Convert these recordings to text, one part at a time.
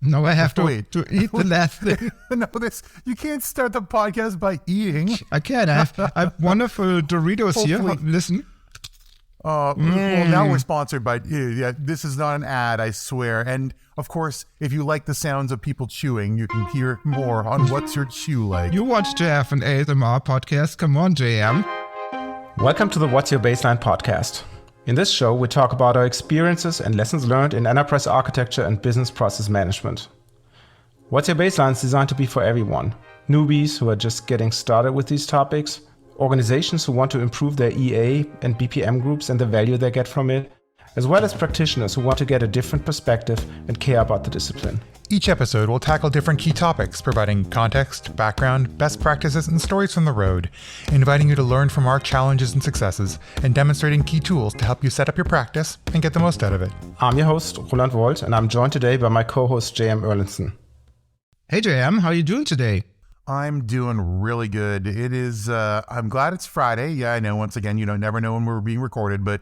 No, I have to Wait. to eat the last thing. No, you can't start the podcast by eating. I can. I have wonderful Doritos here. Hopefully- Listen. Well, now we're sponsored by, yeah, this is not an ad, I swear. And of course, if you like the sounds of people chewing, you can hear more on What's Your Chew Like. You want to have an ASMR podcast? Come on, JM. Welcome to the What's Your Baseline podcast. In this show, we talk about our experiences and lessons learned in enterprise architecture and business process management. What's Your Baseline is designed to be for everyone. Newbies who are just getting started with these topics, organizations who want to improve their EA and BPM groups and the value they get from it, as well as practitioners who want to get a different perspective and care about the discipline. Each episode will tackle different key topics, providing context, background, best practices, and stories from the road, inviting you to learn from our challenges and successes, and demonstrating key tools to help you set up your practice and get the most out of it. I'm your host, Roland Wolt, and I'm joined today by my co-host, JM Erlinson. Hey, JM. How are you doing today? I'm doing really good. It is, I'm glad it's Friday. Yeah, I know, once again, you don't never know when we're being recorded, but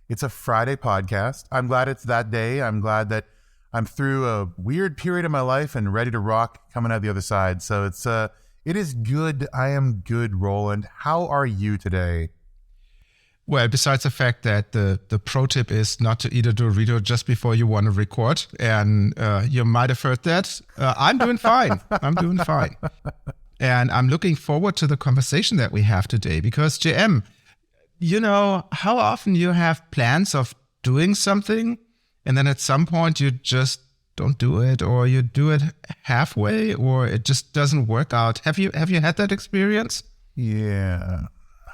it's a Friday podcast. I'm glad it's that day. I'm glad that I'm through a weird period of my life and ready to rock coming out the other side. So it is good. I am good, Roland. How are you today? Well, besides the fact that the pro tip is not to eat a Dorito just before you want to record, and you might have heard that, I'm doing fine. I'm doing fine. And I'm looking forward to the conversation that we have today because, JM, you know how often you have plans of doing something and then at some point you just don't do it, or you do it halfway, or it just doesn't work out. Have you had that experience? Yeah.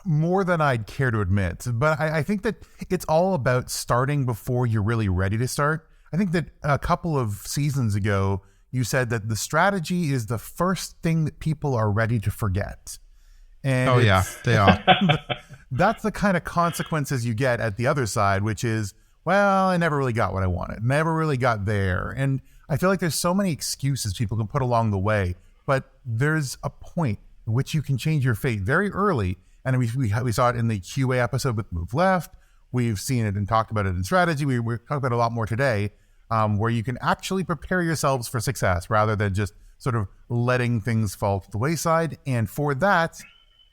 More than I'd care to admit, but I think that it's all about starting before you're really ready to start. I think that a couple of seasons ago, you said that the strategy is the first thing that people are ready to forget. And oh yeah, they are. That's the kind of consequences you get at the other side, which is, well, I never really got what I wanted, never really got there. And I feel like there's so many excuses people can put along the way, but there's a point at which you can change your fate very early. And we saw it in the QA episode with Move Left. We've seen it and talked about it in strategy. We're talking about it a lot more today, where you can actually prepare yourselves for success rather than just sort of letting things fall to the wayside. And for that,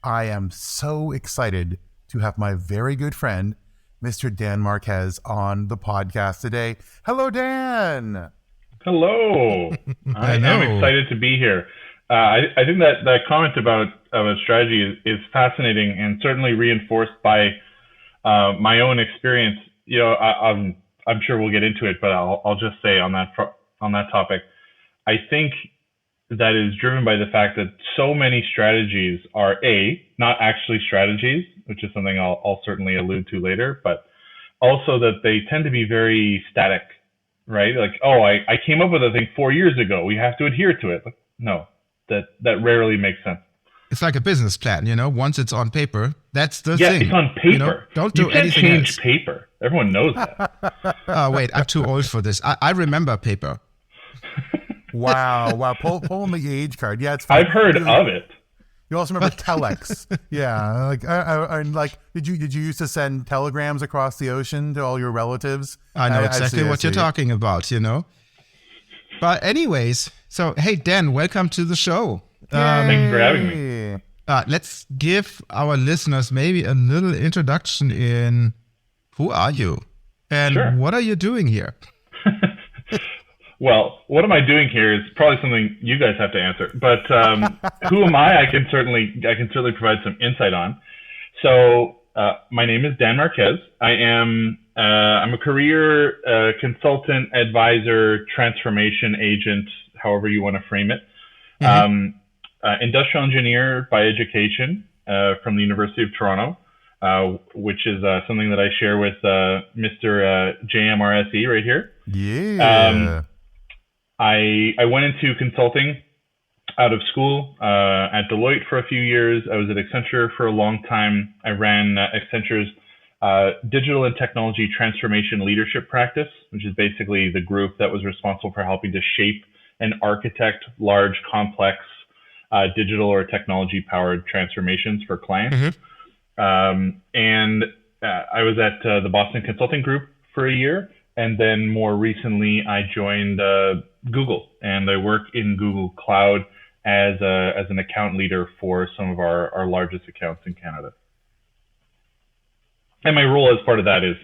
I am so excited to have my very good friend, Mr. Dan Marquez, on the podcast today. Hello, Dan. Hello. I am excited to be here. I think that comment about strategy is fascinating and certainly reinforced by my own experience. You know, I'm sure we'll get into it, but I'll just say on that topic, I think that is driven by the fact that so many strategies are not actually strategies, which is something I'll certainly allude to later, but also that they tend to be very static, right? Like, oh, I came up with a thing 4 years ago. We have to adhere to it. Like, no. That rarely makes sense. It's like a business plan, you know. Once it's on paper, that's the thing. Yeah, it's on paper. You know? Don't do anything change else. paper. Everyone knows that. Oh, wait, I'm too old for this. I remember paper. Wow. Pulling the age card. Yeah, it's fine. I've heard of it. You also remember telex. Yeah, like did you used to send telegrams across the ocean to all your relatives? I know exactly what you're talking about, you know. But anyways, so hey Dan, welcome to the show. Thanks for having me. Let's give our listeners maybe a little introduction in who are you and what are you doing here? Well, what am I doing here is probably something you guys have to answer. But who am I? I can certainly provide some insight on. So my name is Dan Marquez. I'm a career consultant, advisor, transformation agent, however you want to frame it. Industrial engineer by education from the University of Toronto, which is something that I share with Mr. JMRSE right here. Yeah. I went into consulting out of school at Deloitte for a few years. I was at Accenture for a long time. I ran Accenture's digital and technology transformation leadership practice, which is basically the group that was responsible for helping to shape and architect large, complex digital or technology-powered transformations for clients. And I was at the Boston Consulting Group for a year. And then more recently, I joined Google, and I work in Google Cloud as an account leader for some of our largest accounts in Canada. And my role as part of that is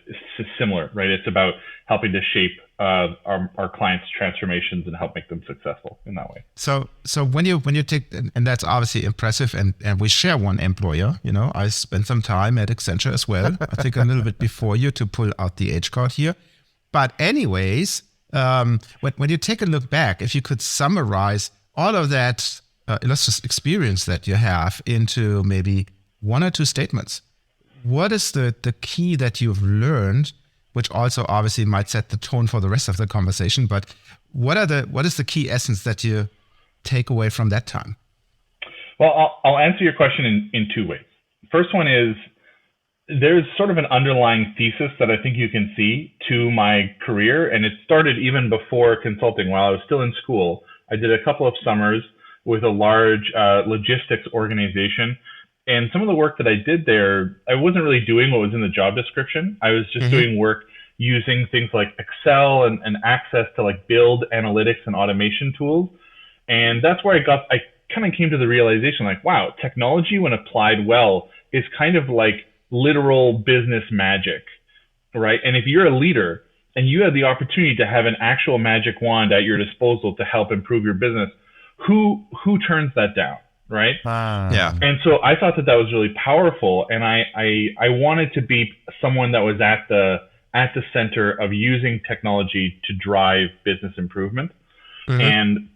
similar, right? It's about helping to shape our clients' transformations and help make them successful in that way. So when you take, and that's obviously impressive, and we share one employer. I spent some time at Accenture as well. I think a little bit before you, to pull out the age card here. But anyways, when you take a look back, if you could summarize all of that illustrious experience that you have into maybe one or two statements, what is the key that you've learned, which also obviously might set the tone for the rest of the conversation, but what is the key essence that you take away from that time? Well, I'll answer your question in two ways. First one is, there's sort of an underlying thesis that I think you can see to my career, and it started even before consulting. While I was still in school, I did a couple of summers with a large logistics organization. And some of the work that I did there, I wasn't really doing what was in the job description. I was just doing work using things like Excel and access to like build analytics and automation tools. And that's where I kind of came to the realization, like, wow, technology when applied well is kind of like literal business magic, right? And if you're a leader and you have the opportunity to have an actual magic wand at your disposal to help improve your business, who turns that down? Right. Yeah. And so I thought that was really powerful, and I wanted to be someone that was at the center of using technology to drive business improvement, and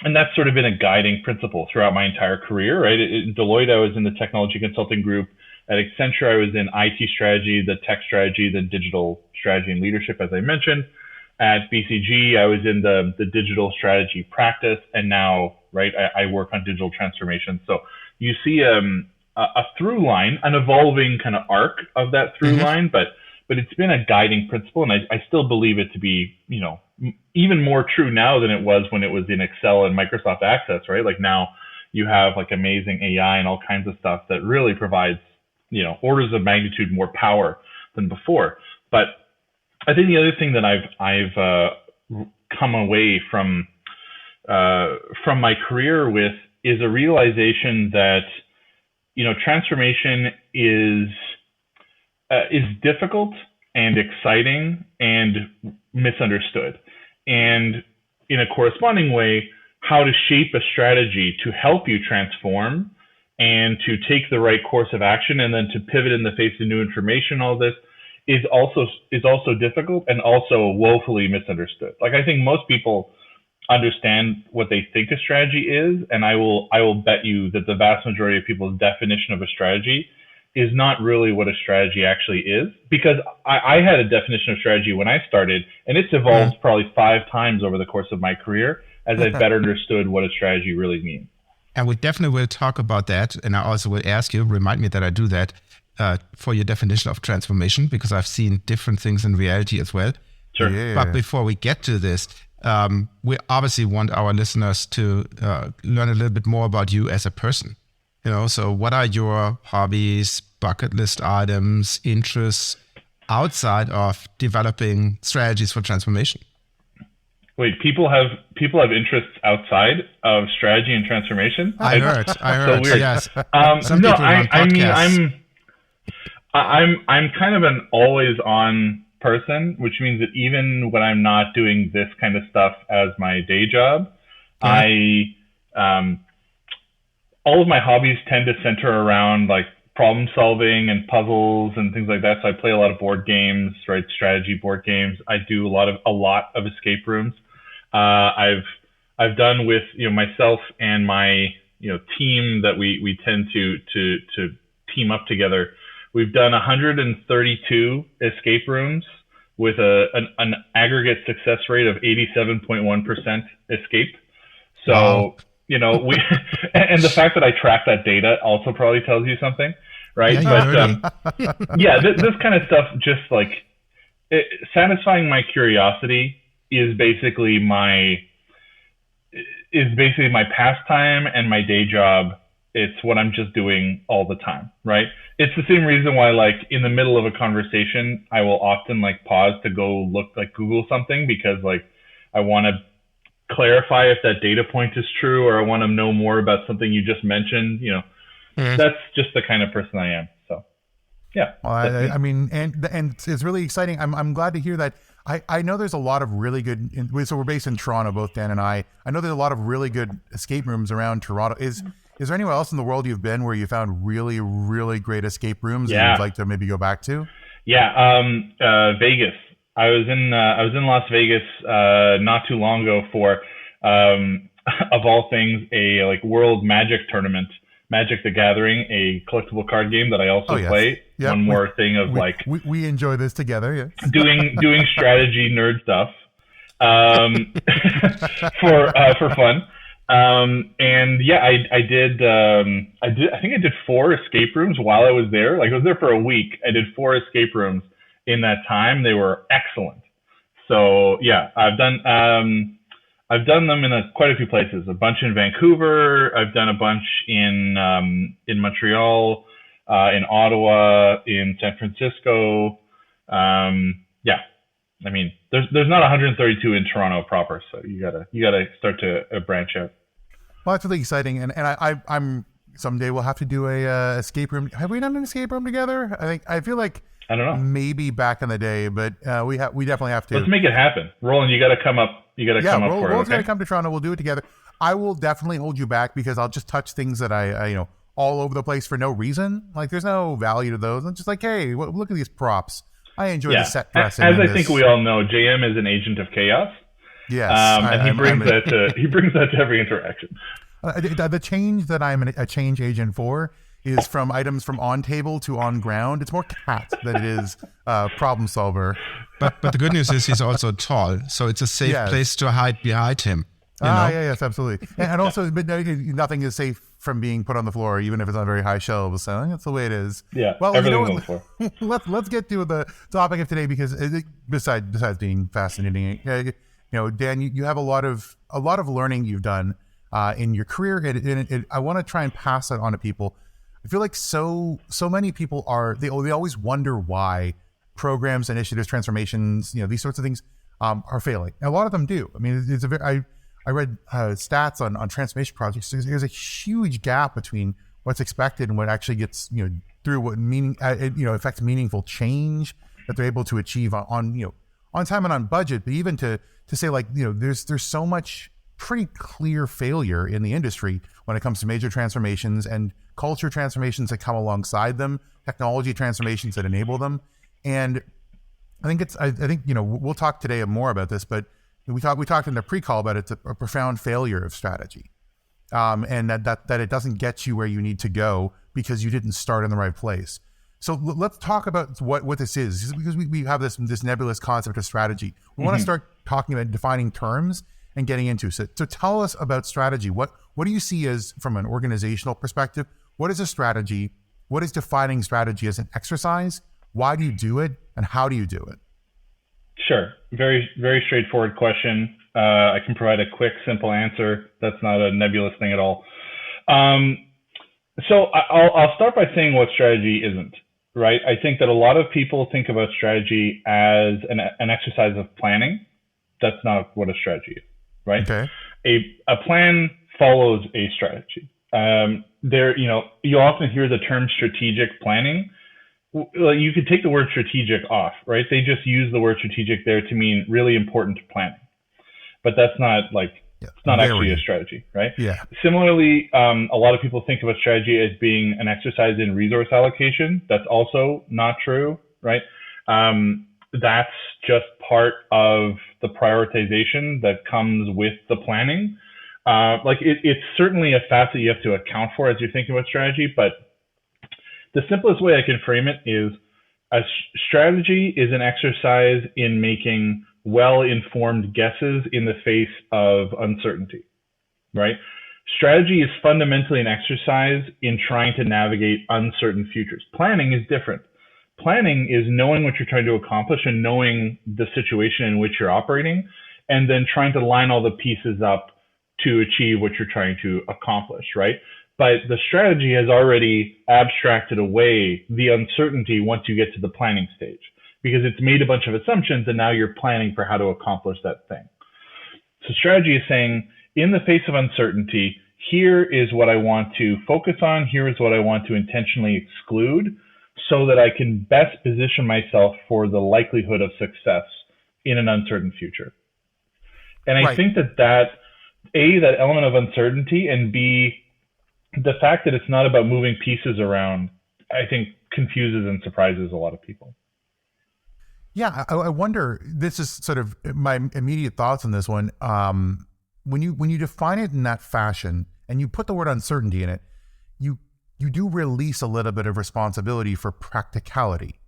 that's sort of been a guiding principle throughout my entire career. Right. At Deloitte, I was in the technology consulting group. At Accenture, I was in IT strategy, the tech strategy, the digital strategy and leadership, as I mentioned. At BCG, I was in the digital strategy practice, and now, right, I work on digital transformation. So you see a through line, an evolving kind of arc of that through line, but it's been a guiding principle, and I still believe it to be, even more true now than it was when it was in Excel and Microsoft Access, right? Like now you have like amazing AI and all kinds of stuff that really provides, orders of magnitude more power than before. But I think the other thing that I've come away from my career with is a realization that transformation is difficult and exciting and misunderstood, and in a corresponding way, how to shape a strategy to help you transform and to take the right course of action, and then to pivot in the face of new information. All this is also difficult and also woefully misunderstood. Like, I think most people understand what they think a strategy is, and I will bet you that the vast majority of people's definition of a strategy is not really what a strategy actually is, because I had a definition of strategy when I started, and it's evolved probably 5 times over the course of my career as I better understood what a strategy really means. And we definitely will talk about that, and I also will ask you, remind me that I do that, for your definition of transformation, because I've seen different things in reality as well. Sure. Yeah. But before we get to this, we obviously want our listeners to learn a little bit more about you as a person. So what are your hobbies, bucket list items, interests outside of developing strategies for transformation? Wait, people have interests outside of strategy and transformation? I heard. So weird. Yes. I'm kind of an always on person, which means that even when I'm not doing this kind of stuff as my day job, all of my hobbies tend to center around like problem solving and puzzles and things like that. So I play a lot of board games, right? Strategy board games. I do a lot of escape rooms. I've done with myself and my team that we tend to team up together. We've done 132 escape rooms with an aggregate success rate of 87.1% escape. So, wow. And the fact that I track that data also probably tells you something, right? Yeah, but this kind of stuff, just like satisfying my curiosity is basically my pastime and my day job. It's what I'm just doing all the time, right? It's the same reason why, like, in the middle of a conversation, I will often like pause to go Google something, because like I want to clarify if that data point is true, or I want to know more about something you just mentioned. That's just the kind of person I am. So, yeah. Well, I mean, and it's really exciting. I'm glad to hear that. I know there's a lot of really good. So we're based in Toronto, both Dan and I. I know there's a lot of really good escape rooms around Toronto. Is there anywhere else in the world you've been where you found really, really great escape rooms that you'd like to maybe go back to? Yeah, Vegas. I was in Las Vegas not too long ago for, of all things, a World Magic tournament. Magic the Gathering, a collectible card game that I also play. Yep. One more thing of we enjoy this together. Yes. doing strategy nerd stuff for fun. And yeah, I think I did 4 escape rooms while I was there. I was there for a week. I did 4 escape rooms in that time. They were excellent. So yeah, I've done them in quite a few places. A bunch in Vancouver. I've done a bunch in Montreal, in Ottawa, in San Francisco. Yeah, I mean, there's not 132 in Toronto proper, so you gotta start to branch out. Well, that's really exciting, and I'm someday we'll have to do a escape room. Have we done an escape room together? I feel like. I don't know. Maybe back in the day, but we definitely have to. Let's make it happen. Roland, you got to come up. Roland's got to come to Toronto. We'll do it together. I will definitely hold you back because I'll just touch things that I all over the place for no reason. There's no value to those. I'm just hey, look at these props. I enjoy the set dressing. As I think we all know, JM is an agent of chaos. Yes. And he brings that to every interaction. The change that I'm a change agent for is from items from on table to on ground. It's more cat than it is problem solver. But the good news is he's also tall, so it's a safe place to hide behind him. Yes, absolutely. And also, but nothing is safe from being put on the floor, even if it's on very high shelves. So that's the way it is. Yeah. Well, everything's on the floor. Let's get to the topic of today because besides being fascinating, Dan, you have a lot of learning you've done in your career, and I want to try and pass that on to people. I feel like so many people they always wonder why programs, initiatives, transformations, these sorts of things are failing. And a lot of them do. I mean, I read stats on transformation projects. There's a huge gap between what's expected and what actually gets through what affects meaningful change that they're able to achieve on time and on budget. But even to say there's so much pretty clear failure in the industry when it comes to major transformations and culture transformations that come alongside them, technology transformations that enable them. And I think we'll talk today more about this, but we talked in the pre-call about it's a profound failure of strategy, and that it doesn't get you where you need to go because you didn't start in the right place. So let's talk about what this is, because we have this nebulous concept of strategy. We want to start talking about defining terms and getting into it. So tell us about strategy. What do you see as, from an organizational perspective, what is a strategy? What is defining strategy as an exercise? Why do you do it? And how do you do it? Sure. Very, very straightforward question. I can provide a quick, simple answer. That's not a nebulous thing at all. So I'll start by saying what strategy isn't, right? I think that a lot of people think about strategy as an exercise of planning. That's not what a strategy is, right? Okay. A plan follows a strategy. You often hear the term strategic planning. Well, you could take the word strategic off, right? They just use the word strategic there to mean really important planning, but that's not it's not actually a strategy, right? Yeah. Similarly, a lot of people think about strategy as being an exercise in resource allocation. That's also not true, right? That's just part of the prioritization that comes with the planning. It's certainly a facet you have to account for as you're thinking about strategy, but the simplest way I can frame it is a strategy is an exercise in making well-informed guesses in the face of uncertainty, right? Strategy is fundamentally an exercise in trying to navigate uncertain futures. Planning is different. Planning is knowing what you're trying to accomplish and knowing the situation in which you're operating, and then trying to line all the pieces up to achieve what you're trying to accomplish, right? But the strategy has already abstracted away the uncertainty once you get to the planning stage, because it's made a bunch of assumptions and now you're planning for how to accomplish that thing. So strategy is saying, in the face of uncertainty, here is what I want to focus on. Here is what I want to intentionally exclude so that I can best position myself for the likelihood of success in an uncertain future. And I think that A, that element of uncertainty, and B, the fact that it's not about moving pieces around, I think confuses and surprises a lot of people. Yeah, I wonder, this is sort of my immediate thoughts on this one. When you define it in that fashion and you put the word uncertainty in it, you do release a little bit of responsibility for practicality.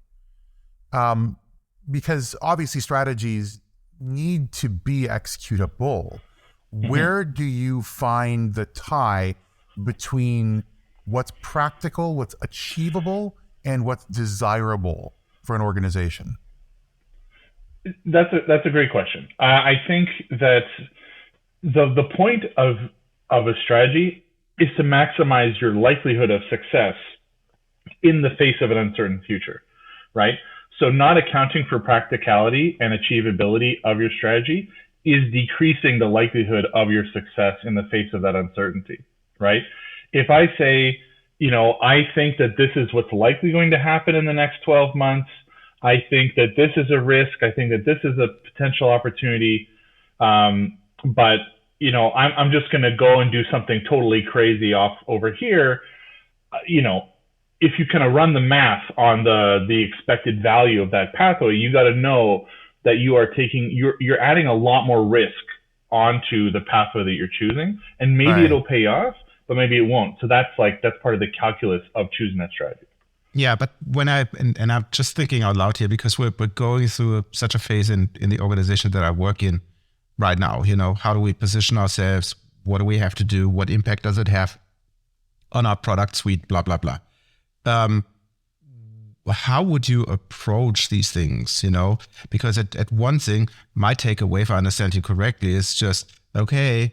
Because obviously strategies need to be executable. Mm-hmm. Where do you find the tie between what's practical, what's achievable, and what's desirable for an organization? That's a great question. I think that the point of a strategy is to maximize your likelihood of success in the face of an uncertain future, right? So not accounting for practicality and achievability of your strategy is decreasing the likelihood of your success in the face of that uncertainty, right? If I say, I think that this is what's likely going to happen in the next 12 months, I think that this is a risk, I think that this is a potential opportunity, but I'm just going to go and do something totally crazy off over here. If you kind of run the math on the expected value of that pathway, you got to know that you're adding a lot more risk onto the pathway that you're choosing, and maybe it'll pay off, but maybe it won't. So that's part of the calculus of choosing that strategy. Yeah, but when and I'm just thinking out loud here, because we're going through such a phase in the organization that I work in right now. How do we position ourselves? What do we have to do? What impact does it have on our product suite? Blah, blah, blah. How would you approach these things? Because at one thing, my takeaway, if I understand you correctly, is just, okay,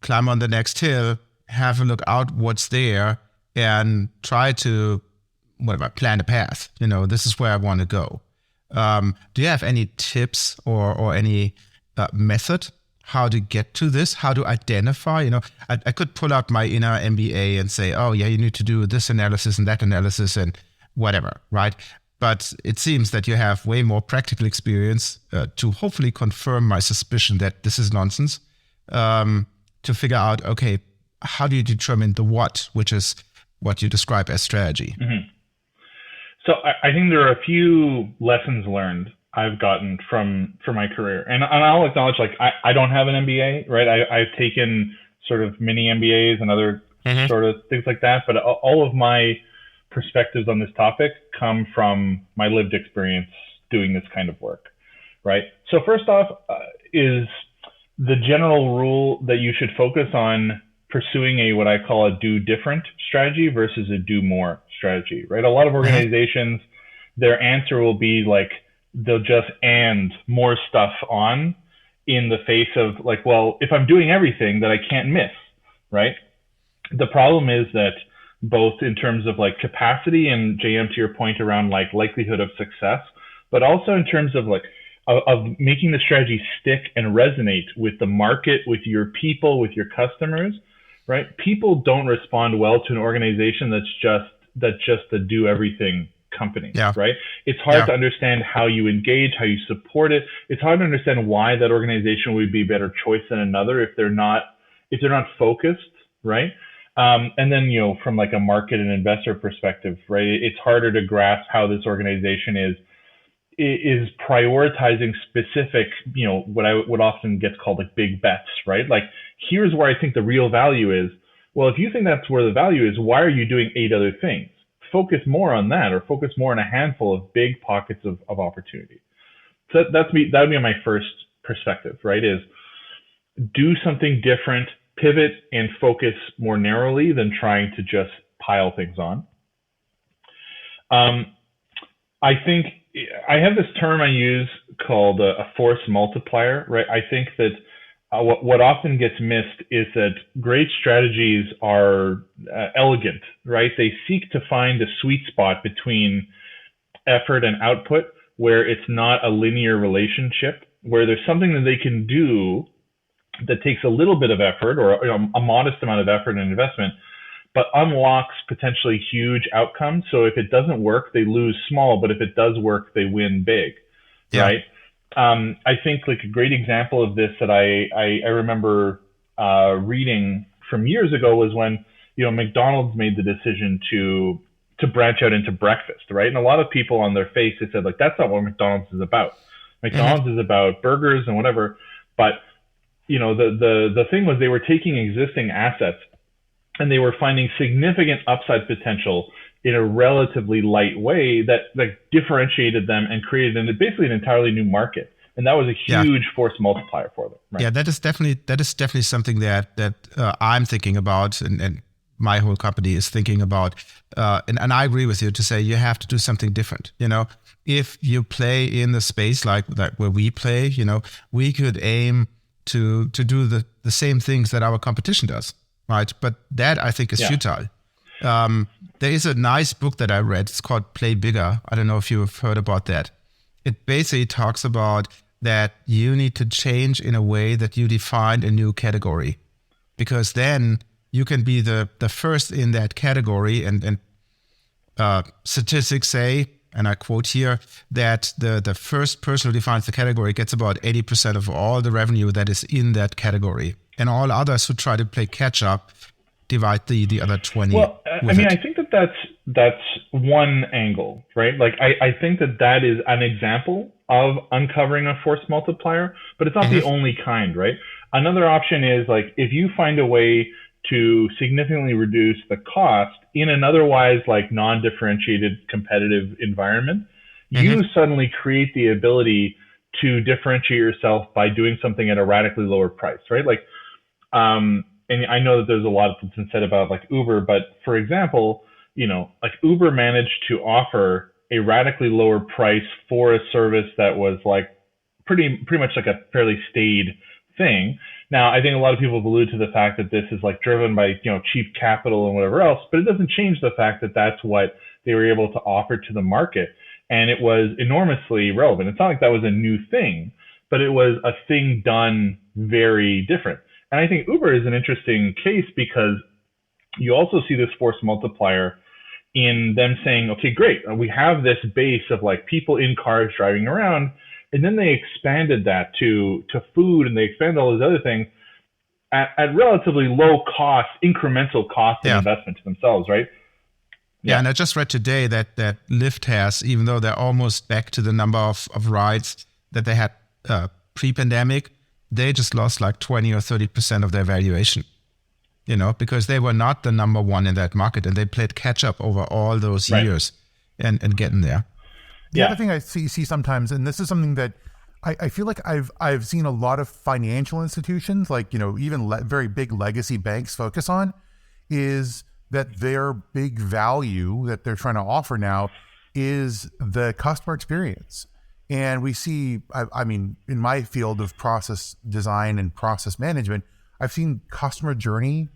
climb on the next hill, have a look out what's there, and try to plan a path. This is where I want to go. Do you have any tips or any method how to get to this, how to identify? I could pull out my inner MBA and say, oh yeah, you need to do this analysis and that analysis and whatever, right? But it seems that you have way more practical experience to hopefully confirm my suspicion that this is nonsense, to figure out, okay, how do you determine the what, which is what you describe as strategy? Mm-hmm. So I think there are a few lessons learned I've gotten from my career. And I'll acknowledge, I don't have an MBA, right? I've taken sort of mini MBAs and other sort of things like that. But all of my perspectives on this topic come from my lived experience doing this kind of work, right? So first off is the general rule that you should focus on pursuing what I call a do different strategy versus a do more strategy, right? A lot of organizations, their answer will be they'll just and more stuff on in the face of if I'm doing everything that I can't miss, right? The problem is that both in terms of capacity and JM, to your point around likelihood of success, but also in terms of making the strategy stick and resonate with the market, with your people, with your customers, right? People don't respond well to an organization that's just a do everything company, right? It's hard to understand how you engage, how you support it. It's hard to understand why that organization would be a better choice than another if they're not focused, right? And then, from a market and investor perspective, right? It's harder to grasp how this organization is prioritizing specific, what often gets called big bets, right? Here's where I think the real value is. Well, if you think that's where the value is, why are you doing 8 other things? Focus more on that, or focus more on a handful of big pockets of opportunity. So that would be my first perspective, right? Is do something different, pivot and focus more narrowly than trying to just pile things on. I think I have this term I use called a force multiplier, right? I think that what often gets missed is that great strategies are elegant, right? They seek to find a sweet spot between effort and output where it's not a linear relationship, where there's something that they can do that takes a little bit of effort, or a modest amount of effort and investment, but unlocks potentially huge outcomes. So if it doesn't work, they lose small, but if it does work, they win big, right? I think like a great example of this that I remember reading from years ago was when, McDonald's made the decision to branch out into breakfast, right? And a lot of people on their face, they said, like, that's not what McDonald's is about. McDonald's is about burgers and whatever. But, the thing was they were taking existing assets and they were finding significant upside potential in a relatively light way that differentiated them and created basically an entirely new market. And that was a huge force multiplier for them. Right? Yeah, that is definitely something that I'm thinking about, and my whole company is thinking about. And I agree with you to say you have to do something different. If you play in the space like that where we play, we could aim to do the same things that our competition does, right? But that I think is futile. There is a nice book that I read. It's called Play Bigger. I don't know if you've heard about that. It basically talks about that you need to change in a way that you define a new category, because then you can be the first in that category. And statistics say, and I quote here, that the first person who defines the category gets about 80% of all the revenue that is in that category. And all others who try to play catch up divide the other 20. Well, I think that's one angle, right? Like I think that is an example of uncovering a force multiplier, but it's not the only kind, right? Another option is like if you find a way to significantly reduce the cost in an otherwise like non-differentiated competitive environment, you suddenly create the ability to differentiate yourself by doing something at a radically lower price, right? Like, and I know that there's a lot that's been said about like Uber, but for example, like Uber managed to offer a radically lower price for a service that was like pretty much like a fairly staid thing. Now, I think a lot of people have alluded to the fact that this is like driven by, cheap capital and whatever else, but it doesn't change the fact that that's what they were able to offer to the market. And it was enormously relevant. It's not like that was a new thing, but it was a thing done very different. And I think Uber is an interesting case because you also see this force multiplier in them saying, okay, great, we have this base of like people in cars driving around, and then they expanded that to food, and they expanded all those other things at relatively low cost, incremental cost and investment to themselves, right? Yeah, and I just read today that Lyft has, even though they're almost back to the number of rides that they had pre-pandemic, they just lost like 20 or 30% of their valuation, because they were not the number one in that market, and they played catch up over all those years and getting there. The other thing I see sometimes, and this is something that I feel like I've seen a lot of financial institutions, like, even very big legacy banks focus on, is that their big value that they're trying to offer now is the customer experience. And we see, I mean, in my field of process design and process management, I've seen customer journey,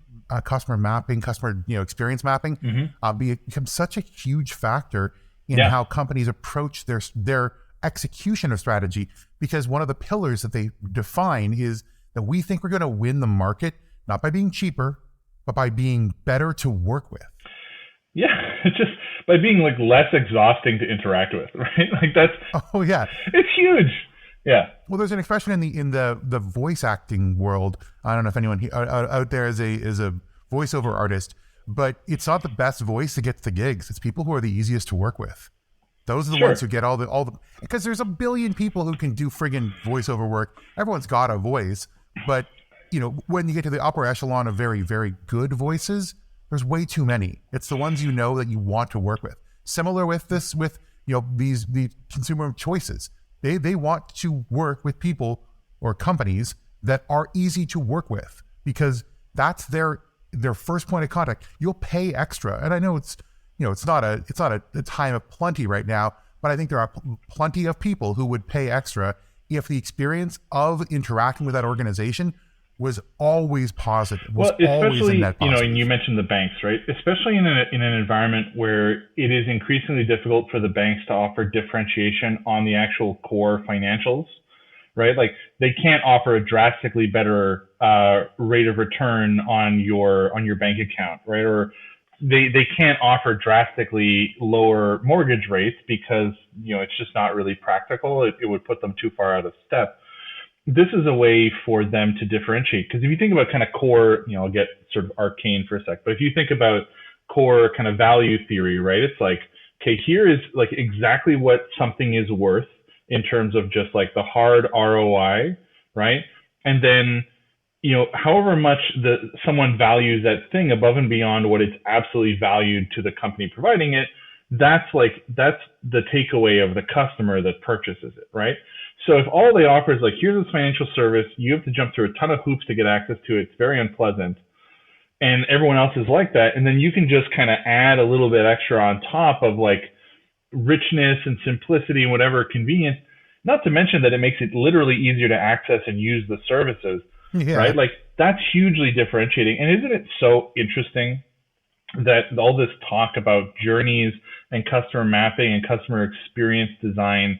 customer mapping, customer experience mapping become such a huge factor in how companies approach their execution of strategy. Because one of the pillars that they define is that we think we're going to win the market, not by being cheaper, but by being better to work with. Yeah, just by being like less exhausting to interact with, right? Like that's it's huge. Yeah. Well, there's an expression in the voice acting world. I don't know if anyone out there is a voiceover artist, but it's not the best voice that gets the gigs. It's people who are the easiest to work with. Those are the ones who get all the because there's a billion people who can do friggin' voiceover work. Everyone's got a voice, but when you get to the upper echelon of very, very good voices, there's way too many. It's the ones that you want to work with. Similar with this, with the consumer choices. They want to work with people or companies that are easy to work with, because that's their first point of contact. You'll pay extra, and I know it's not a time of plenty right now, but I think there are plenty of people who would pay extra if the experience of interacting with that organization was always positive. Especially, and you mentioned the banks, right? Especially in an environment where it is increasingly difficult for the banks to offer differentiation on the actual core financials, right? Like they can't offer a drastically better rate of return on your bank account, right? Or they can't offer drastically lower mortgage rates because it's just not really practical. It would put them too far out of step. This is a way for them to differentiate, because if you think about kind of core, I'll get sort of arcane for a sec, but if you think about core kind of value theory, right? It's like, okay, here is like exactly what something is worth in terms of just like the hard ROI, right? And then however much someone values that thing above and beyond what it's absolutely valued to the company providing it, that's the takeaway of the customer that purchases it, right? So if all they offer is like, here's this financial service, you have to jump through a ton of hoops to get access to it, it's very unpleasant, and everyone else is like that, and then you can just kind of add a little bit extra on top of like richness and simplicity and whatever convenience, not to mention that it makes it literally easier to access and use the services. Yeah. Right? Like that's hugely differentiating. And isn't it so interesting that all this talk about journeys and customer mapping and customer experience design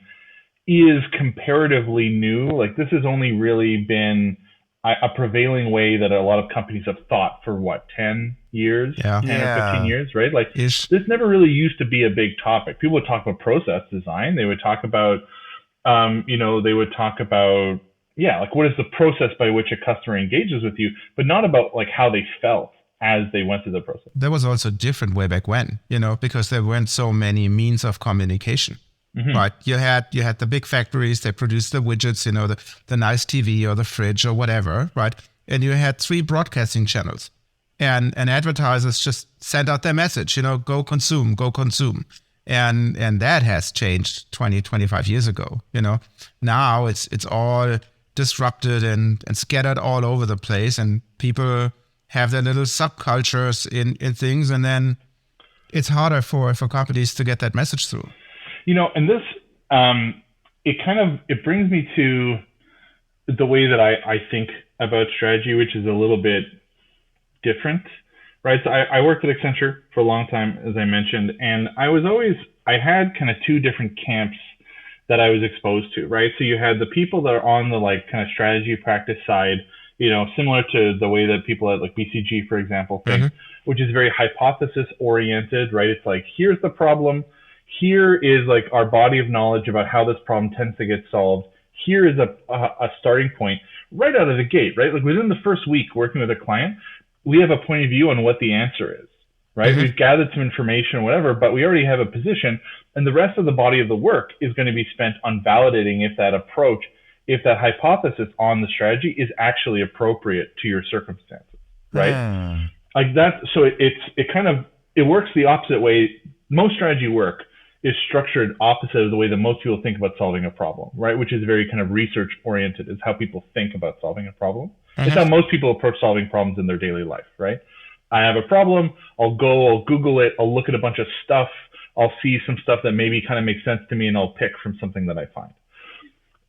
is comparatively new? Like this has only really been a prevailing way that a lot of companies have thought for 10 years, 10 or 15 years, right? Like this never really used to be a big topic. People would talk about process design. They would talk about, like what is the process by which a customer engages with you, but not about like how they felt as they went through the process. That was also different way back when, because there weren't so many means of communication. Mm-hmm. Right? You had the big factories, they produced the widgets, the nice TV or the fridge or whatever, right? And you had 3 broadcasting channels, and advertisers just sent out their message, go consume. And that has changed 20, 25 years ago, Now it's all disrupted and scattered all over the place, and people have their little subcultures in things, and then it's harder for companies to get that message through. And this, it brings me to the way that I think about strategy, which is a little bit different, right? So I worked at Accenture for a long time, as I mentioned, and I had kind of 2 different camps that I was exposed to, right? So you had the people that are on the like kind of strategy practice side, similar to the way that people at like BCG, for example, think, mm-hmm. which is very hypothesis oriented, right? It's like, here's the problem. Here is like our body of knowledge about how this problem tends to get solved. Here is a starting point right out of the gate, right? Like within the first week working with a client, we have a point of view on what the answer is, right? Mm-hmm. We've gathered some information or whatever, but we already have a position, and the rest of the body of the work is going to be spent on validating if that approach, if that hypothesis on the strategy is actually appropriate to your circumstances, right? Like that. So it works the opposite way. Most strategy work is structured opposite of the way that most people think about solving a problem, right? Which is very kind of research oriented, is how people think about solving a problem. Mm-hmm. It's how most people approach solving problems in their daily life, right? I have a problem, I'll Google it, I'll look at a bunch of stuff, I'll see some stuff that maybe kind of makes sense to me, and I'll pick from something that I find.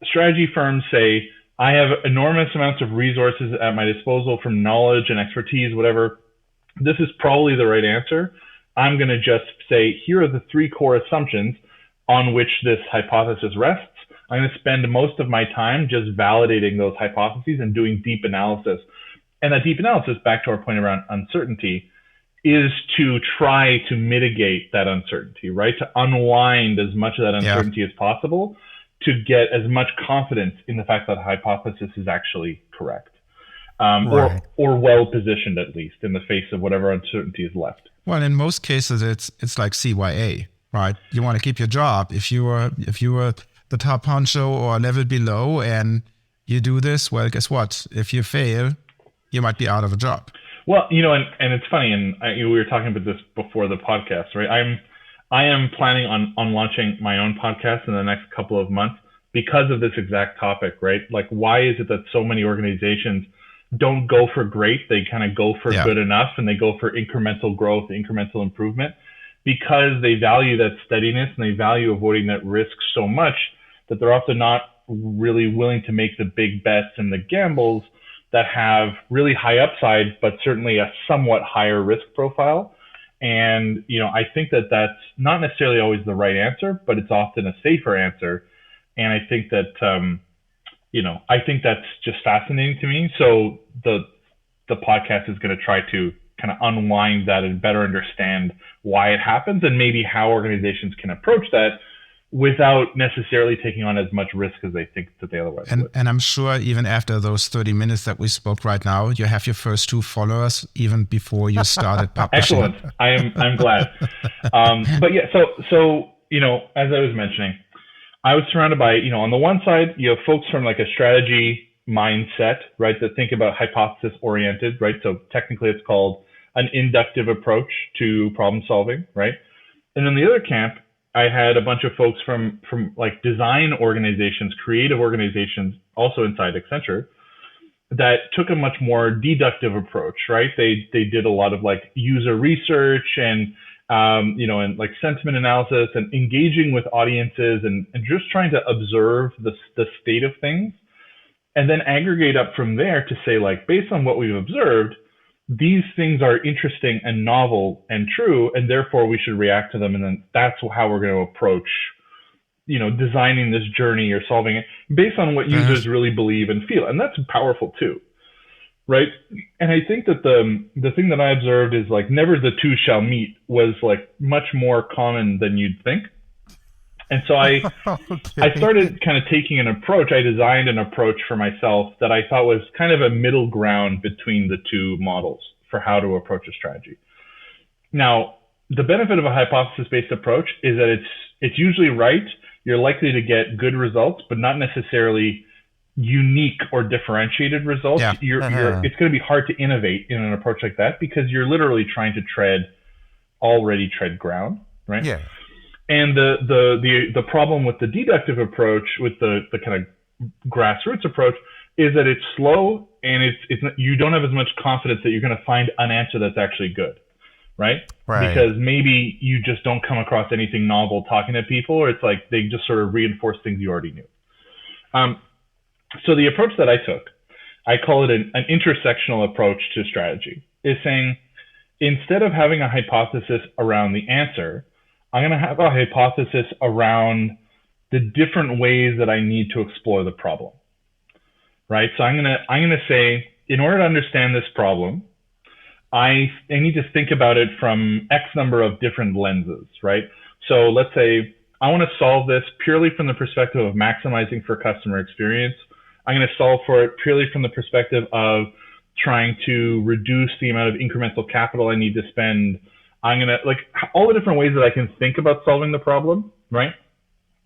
Strategy firms say, I have enormous amounts of resources at my disposal from knowledge and expertise, whatever. This is probably the right answer. I'm going to just say, here are the 3 core assumptions on which this hypothesis rests. I'm going to spend most of my time just validating those hypotheses and doing deep analysis. And that deep analysis, back to our point around uncertainty, is to try to mitigate that uncertainty, right? To unwind as much of that uncertainty as possible to get as much confidence in the fact that the hypothesis is actually correct. Right. or well positioned, at least, in the face of whatever uncertainty is left. Well, in most cases, it's like CYA, right? You want to keep your job. If you were the top honcho or a level below and you do this, well, guess what? If you fail, you might be out of a job. Well, and it's funny, and we were talking about this before the podcast, right? I am planning on launching my own podcast in the next couple of months because of this exact topic, right? Like, why is it that so many organizations don't go for great? They kind of go for good enough, and they go for incremental growth, incremental improvement, because they value that steadiness and they value avoiding that risk so much that they're often not really willing to make the big bets and the gambles that have really high upside, but certainly a somewhat higher risk profile. And, I think that that's not necessarily always the right answer, but it's often a safer answer. And I think that, I think that's just fascinating to me. So the podcast is going to try to kind of unwind that and better understand why it happens and maybe how organizations can approach that without necessarily taking on as much risk as they think that they otherwise would. And I'm sure even after those 30 minutes that we spoke right now, you have your first 2 followers even before you started publishing. Excellent. I'm glad. But yeah, so as I was mentioning, I was surrounded by, on the one side, you have folks from like a strategy mindset, right, that think about hypothesis oriented, right? So technically it's called an inductive approach to problem solving, right? And in the other camp, I had a bunch of folks from like design organizations, creative organizations, also inside Accenture, that took a much more deductive approach, right? They did a lot of like user research and and like sentiment analysis and engaging with audiences and just trying to observe the state of things, and then aggregate up from there to say, like, based on what we've observed, these things are interesting and novel and true, and therefore we should react to them. And then that's how we're going to approach, designing this journey or solving it based on what users really believe and feel. And that's powerful too, right? And I think that the thing that I observed is like never the two shall meet was like much more common than you'd think. And so I started kind of taking an approach. I designed an approach for myself that I thought was kind of a middle ground between the two models for how to approach a strategy. Now, the benefit of a hypothesis-based approach is that it's usually right. You're likely to get good results, but not necessarily unique or differentiated results. Yeah. It's going to be hard to innovate in an approach like that because you're literally trying to already tread ground, right? Yeah. And the problem with the deductive approach, with the kind of grassroots approach, is that it's slow and you don't have as much confidence that you're going to find an answer that's actually good, right? Because maybe you just don't come across anything novel talking to people, or it's like they just sort of reinforce things you already knew. So the approach that I took, I call it an intersectional approach to strategy, is saying instead of having a hypothesis around the answer, I'm going to have a hypothesis around the different ways that I need to explore the problem, right? So I'm going to say, in order to understand this problem, I need to think about it from X number of different lenses, right? So let's say I want to solve this purely from the perspective of maximizing for customer experience. I'm going to solve for it purely from the perspective of trying to reduce the amount of incremental capital I need to spend. I'm going to like all the different ways that I can think about solving the problem, right?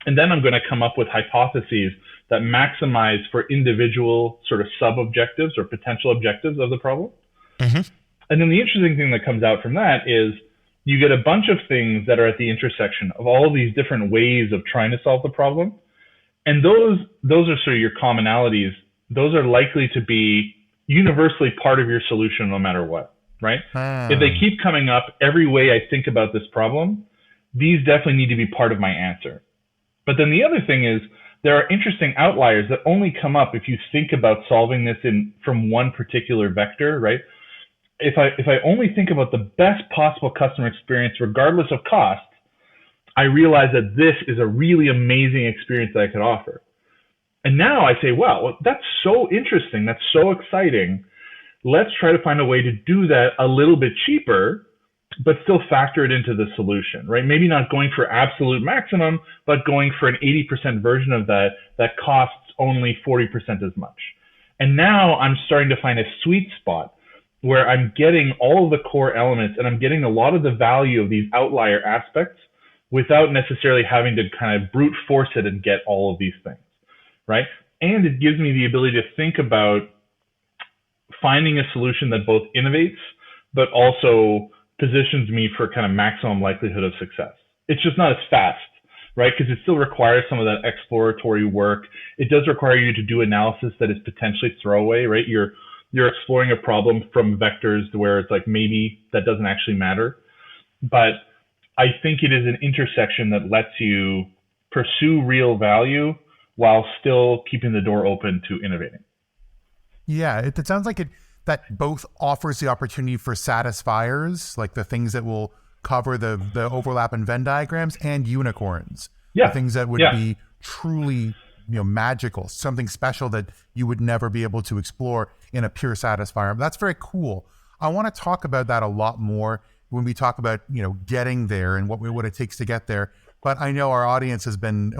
And then I'm going to come up with hypotheses that maximize for individual sort of sub-objectives or potential objectives of the problem. Mm-hmm. And then the interesting thing that comes out from that is you get a bunch of things that are at the intersection of all of these different ways of trying to solve the problem. And those are sort of your commonalities. Those are likely to be universally part of your solution no matter what. Right? If they keep coming up every way I think about this problem, these definitely need to be part of my answer. But then the other thing is there are interesting outliers that only come up if you think about solving this from one particular vector, right? If I only think about the best possible customer experience, regardless of cost, I realize that this is a really amazing experience that I could offer. And now I say, wow, that's so interesting. That's so exciting. Let's try to find a way to do that a little bit cheaper, but still factor it into the solution, right? Maybe not going for absolute maximum, but going for an 80% version of that costs only 40% as much. And now I'm starting to find a sweet spot where I'm getting all of the core elements and I'm getting a lot of the value of these outlier aspects without necessarily having to kind of brute force it and get all of these things, right? And it gives me the ability to think about finding a solution that both innovates, but also positions me for kind of maximum likelihood of success. It's just not as fast, right? Because it still requires some of that exploratory work. It does require you to do analysis that is potentially throwaway, right? You're exploring a problem from vectors where it's like maybe that doesn't actually matter. But I think it is an intersection that lets you pursue real value while still keeping the door open to innovating. Yeah, it sounds like that both offers the opportunity for satisfiers, like the things that will cover the overlap in Venn diagrams, and unicorns. Yeah. The things that would be truly magical, something special that you would never be able to explore in a pure satisfier. That's very cool. I want to talk about that a lot more when we talk about, getting there and what it takes to get there. But I know our audience has been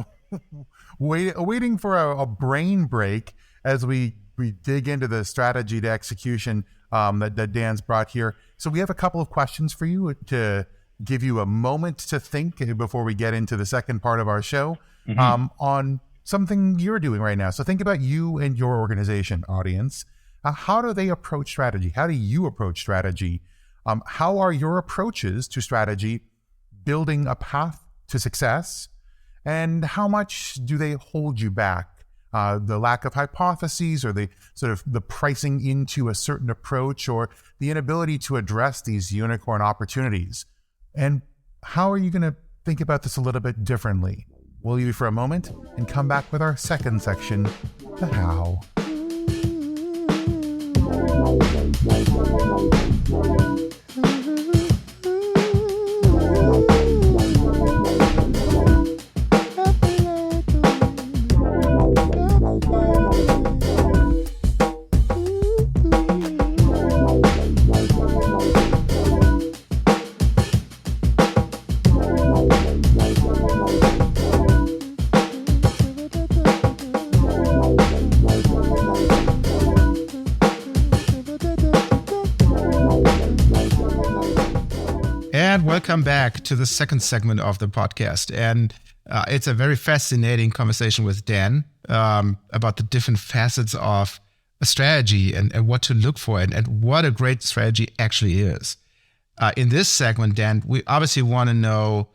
waiting for a brain break as we dig into the strategy to execution that Dan's brought here. So we have a couple of questions for you to give you a moment to think before we get into the second part of our show on something you're doing right now. So think about you and your organization, audience. How do they approach strategy? How do you approach strategy? How are your approaches to strategy building a path to success? And how much do they hold you back? The lack of hypotheses, or the sort of the pricing into a certain approach, or the inability to address these unicorn opportunities. And how are you going to think about this a little bit differently? We'll leave you for a moment and come back with our second section, the how. Welcome back to the second segment of the podcast. And it's a very fascinating conversation with Dan about the different facets of a strategy and what to look for and what a great strategy actually is. In this segment, Dan, we obviously want to know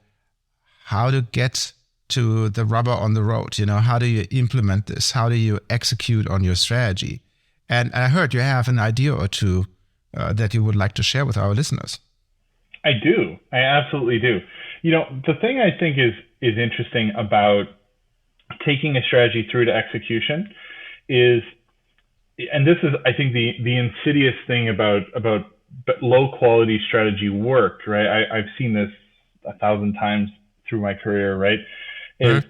how to get to the rubber on the road. How do you implement this? How do you execute on your strategy? And I heard you have an idea or two that you would like to share with our listeners. I do. I absolutely do. The thing I think is interesting about taking a strategy through to execution is, and this is, I think, the insidious thing about low quality strategy work, right? I've seen this 1,000 times through my career, right? Is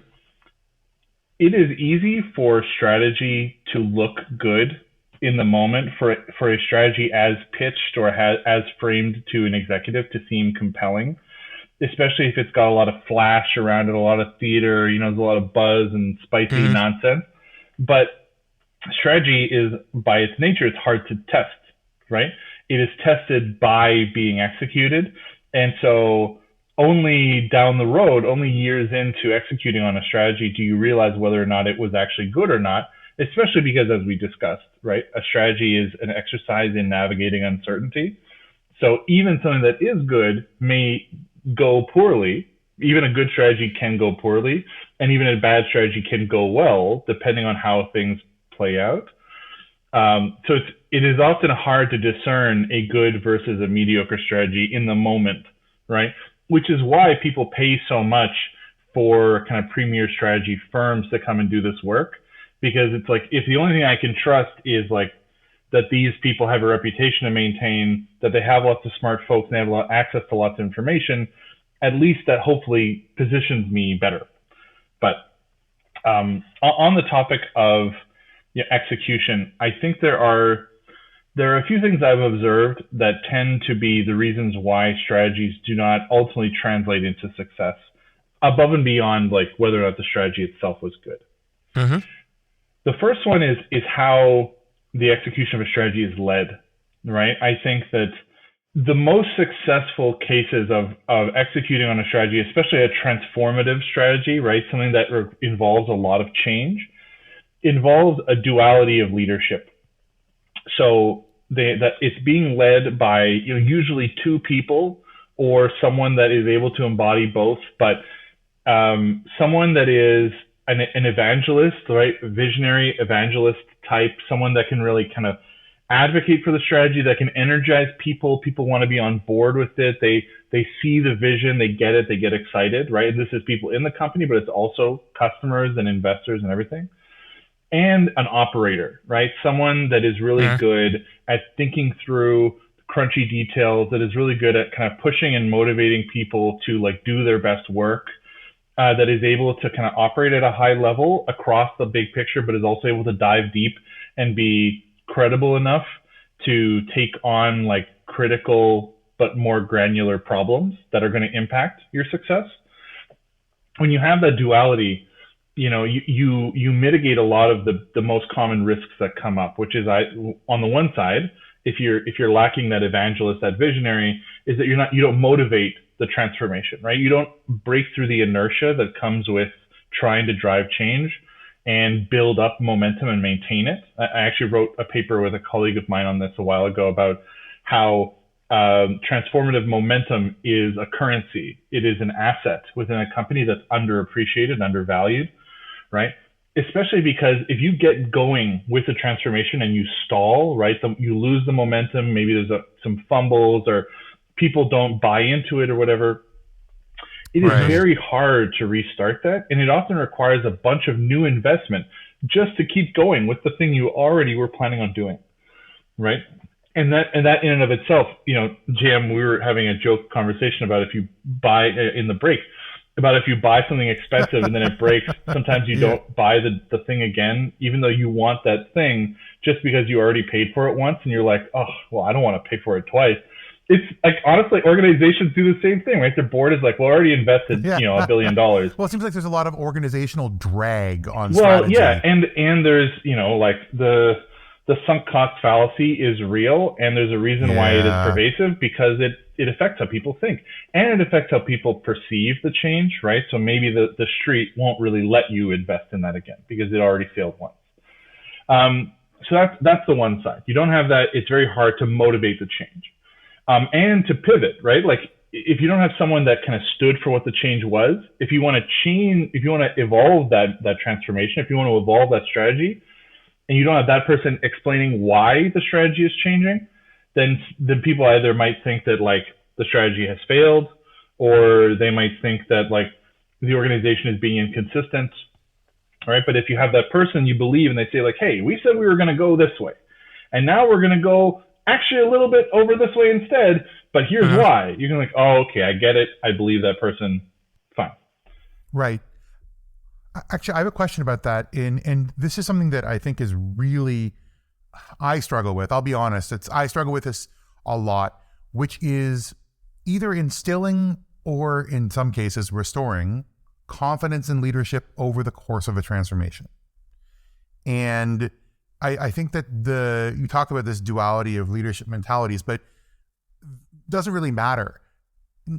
it is easy for strategy to look good in the moment, for a strategy as pitched or as framed to an executive to seem compelling, especially if it's got a lot of flash around it, a lot of theater, there's a lot of buzz and spicy nonsense. But strategy is, by its nature, it's hard to test, right? It is tested by being executed. And so only down the road, only years into executing on a strategy, do you realize whether or not it was actually good or not. Especially because, as we discussed, right, a strategy is an exercise in navigating uncertainty. So even something that is good may go poorly. Even a good strategy can go poorly, and even a bad strategy can go well, depending on how things play out. So it is often hard to discern a good versus a mediocre strategy in the moment, right? Which is why people pay so much for kind of premier strategy firms to come and do this work. Because it's like, if the only thing I can trust is like that these people have a reputation to maintain, that they have lots of smart folks and they have a lot access to lots of information, at least that hopefully positions me better. But on the topic of execution, I think there are a few things I've observed that tend to be the reasons why strategies do not ultimately translate into success, above and beyond like whether or not the strategy itself was good. Mm-hmm. The first one is how the execution of a strategy is led, right? I think that the most successful cases of executing on a strategy, especially a transformative strategy, right? Something that involves a lot of change, involves a duality of leadership. So that it's being led by usually two people or someone that is able to embody both, but someone that is an evangelist, right? Visionary evangelist type, someone that can really kind of advocate for the strategy, that can energize people. People want to be on board with it. They see the vision, they get it, they get excited, right? And this is people in the company, but it's also customers and investors and everything. And an operator, right? Someone that is really good at thinking through crunchy details, that is really good at kind of pushing and motivating people to like do their best work, that is able to kind of operate at a high level across the big picture, but is also able to dive deep and be credible enough to take on like critical but more granular problems that are going to impact your success. When you have that duality, you mitigate a lot of the most common risks that come up, which is on the one side, if you're lacking that evangelist, that visionary, is that you don't motivate the transformation, right? You don't break through the inertia that comes with trying to drive change and build up momentum and maintain it. I actually wrote a paper with a colleague of mine on this a while ago about how transformative momentum is a currency. It is an asset within a company that's underappreciated, undervalued, right? Especially because if you get going with a transformation and you stall, right, you lose the momentum, maybe there's some fumbles or people don't buy into it or whatever, it is very hard to restart that. And it often requires a bunch of new investment just to keep going with the thing you already were planning on doing, right? And that in and of itself, Jam, we were having a joke conversation about if you buy in the break, about if you buy something expensive and then it breaks, sometimes you don't buy the thing again, even though you want that thing, just because you already paid for it once and you're like, oh, well, I don't want to pay for it twice. It's like, honestly, organizations do the same thing, right? Their board is like, well, I already invested, $1 billion. Well, it seems like there's a lot of organizational drag on strategy. Well, yeah, and there's, like the sunk cost fallacy is real, and there's a reason why it is pervasive, because it affects how people think, and it affects how people perceive the change, right? So maybe the street won't really let you invest in that again because it already failed once. So that's the one side. You don't have that. It's very hard to motivate the change. And to pivot, right? Like if you don't have someone that kind of stood for what the change was, if you want to change, if you want to evolve that transformation, if you want to evolve that strategy, and you don't have that person explaining why the strategy is changing, then people either might think that like the strategy has failed, or they might think that like the organization is being inconsistent, right? But if you have that person you believe and they say like, hey, we said we were going to go this way, and now we're going to go actually a little bit over this way instead, but here's why. You can like, oh, okay, I get it. I believe that person. Fine. Right. Actually, I have a question about that. And this is something that I think is really, I struggle with. I'll be honest. I struggle with this a lot, which is either instilling or in some cases restoring confidence in leadership over the course of a transformation. And I think that you talk about this duality of leadership mentalities, but it doesn't really matter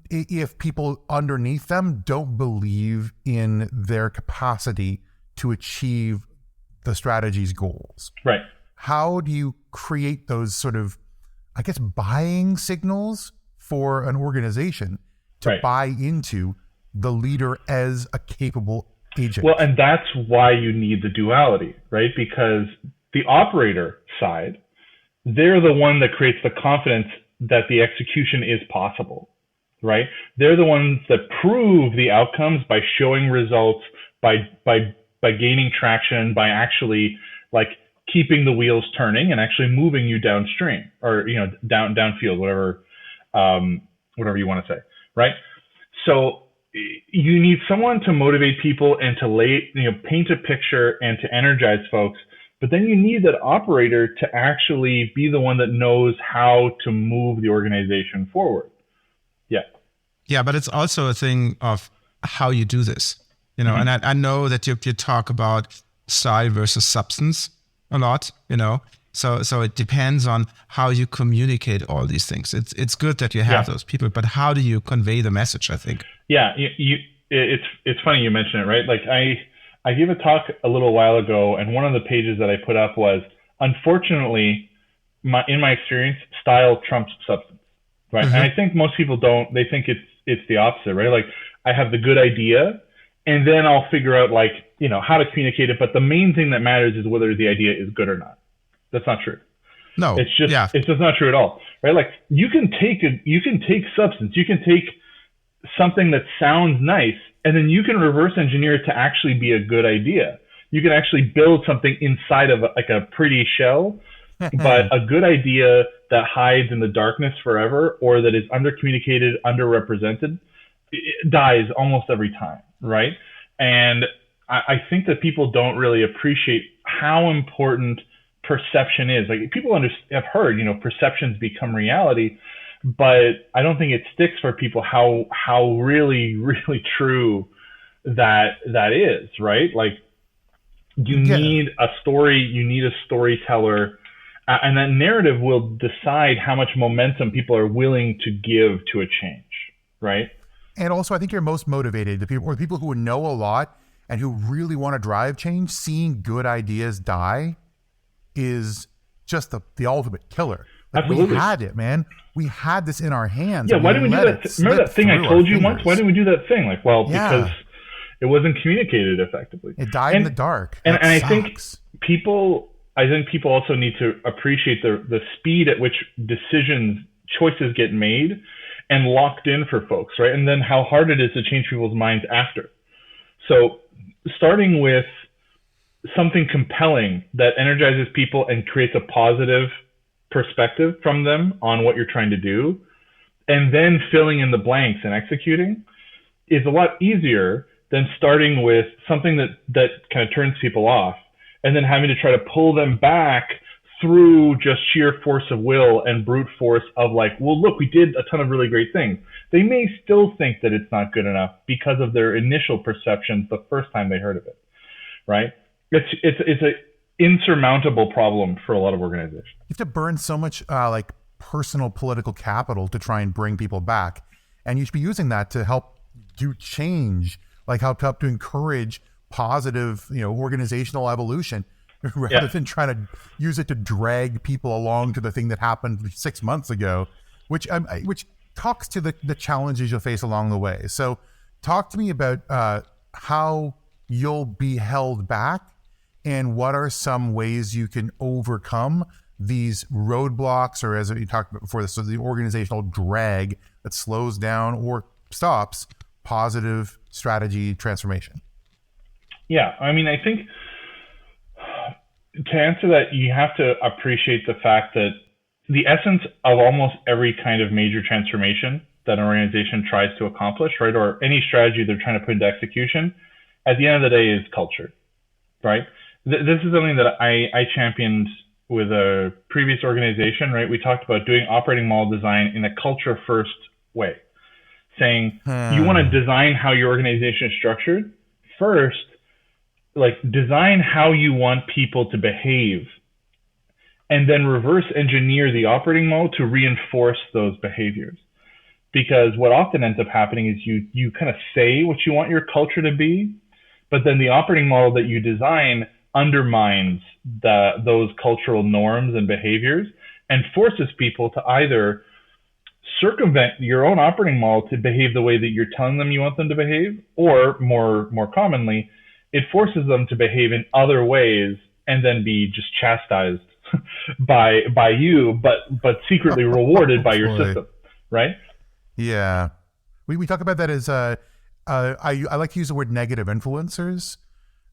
if people underneath them don't believe in their capacity to achieve the strategy's goals. Right. How do you create those sort of, I guess, buying signals for an organization to buy into the leader as a capable agent? Well, and that's why you need the duality, right? Because the operator side, they're the one that creates the confidence that the execution is possible, right? They're the ones that prove the outcomes by showing results, by gaining traction, by actually like keeping the wheels turning and actually moving you downstream or downfield, whatever you want to say, right? So you need someone to motivate people and to paint a picture and to energize folks. But then you need that operator to actually be the one that knows how to move the organization forward. Yeah. Yeah, but it's also a thing of how you do this, and I know that you talk about style versus substance a lot, so it depends on how you communicate all these things. It's good that you have those people, but how do you convey the message, I think? Yeah, it's funny you mention it, right? Like I gave a talk a little while ago, and one of the pages that I put up was, unfortunately, in my experience, style trumps substance, right? And I think most people don't. They think it's the opposite, right? Like I have the good idea, and then I'll figure out how to communicate it. But the main thing that matters is whether the idea is good or not. That's not true. No, it's just not true at all, right? Like you can take substance, you can take something that sounds nice, and then you can reverse engineer it to actually be a good idea. You can actually build something inside of like a pretty shell, but a good idea that hides in the darkness forever, or that is undercommunicated, underrepresented, it dies almost every time, right? And I think that people don't really appreciate how important perception is. Like people have heard, perceptions become reality, but I don't think it sticks for people how really, really true that is, right? Like you need a story, you need a storyteller, and that narrative will decide how much momentum people are willing to give to a change, right? And also, I think you're most motivated, the people who know a lot and who really want to drive change. Seeing good ideas die is just the ultimate killer. Like, absolutely. We had it, man. We had this in our hands. Yeah, why didn't we do that? Remember that thing I told you once? Why didn't we do that thing? Like, well, because it wasn't communicated effectively. It died in the dark. And I think people also need to appreciate the speed at which choices get made and locked in for folks, right? And then how hard it is to change people's minds after. So starting with something compelling that energizes people and creates a positive perspective from them on what you're trying to do, and then filling in the blanks and executing is a lot easier than starting with something that kind of turns people off and then having to try to pull them back through just sheer force of will and brute force of like, well, look, we did a ton of really great things. They may still think that it's not good enough because of their initial perceptions the first time they heard of it, right? It's an insurmountable problem for a lot of organizations. You have to burn so much like personal political capital to try and bring people back. And you should be using that to help do change, like help to encourage positive, organizational evolution, rather than trying to use it to drag people along to the thing that happened 6 months ago, which talks to the challenges you'll face along the way. So talk to me about how you'll be held back and what are some ways you can overcome these roadblocks, or as you talked about before, so the organizational drag that slows down or stops positive strategy transformation. Yeah, I mean, I think to answer that, you have to appreciate the fact that the essence of almost every kind of major transformation that an organization tries to accomplish, right, or any strategy they're trying to put into execution, at the end of the day is culture, right? This is something that I championed with a previous organization, right? We talked about doing operating model design in a culture first way, saying you want to design how your organization is structured first, like design how you want people to behave, and then reverse engineer the operating model to reinforce those behaviors. Because what often ends up happening is you kind of say what you want your culture to be, but then the operating model that you design undermines those cultural norms and behaviors and forces people to either circumvent your own operating model to behave the way that you're telling them you want them to behave, or more commonly, it forces them to behave in other ways and then be just chastised by you, but secretly rewarded by your system, right? Yeah. We talk about that as I like to use the word negative influencers,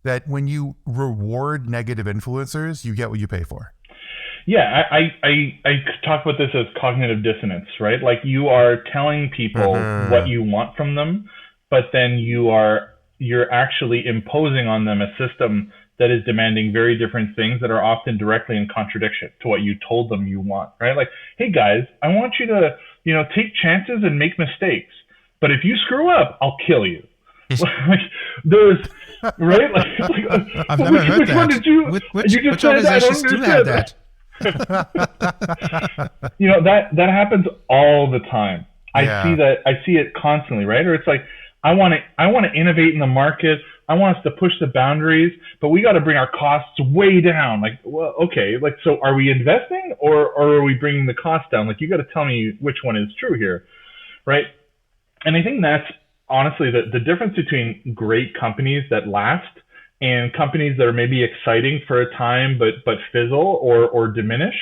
that when you reward negative influencers, you get what you pay for. Yeah, I talk about this as cognitive dissonance, right? Like you are telling people what you want from them, but then you're actually imposing on them a system that is demanding very different things that are often directly in contradiction to what you told them you want, right? Like, hey guys, I want you to, take chances and make mistakes, but if you screw up, I'll kill you. Like, there's, right? Like I've never heard that. One did you? Which organizations do have that? That happens all the time. I see it constantly, right? Or it's like, I want to innovate in the market. I want us to push the boundaries, but we got to bring our costs way down. Like, well, okay, like, so are we investing or are we bringing the cost down? Like, you got to tell me which one is true here, right? And I think that's honestly the difference between great companies that last and companies that are maybe exciting for a time but fizzle or diminish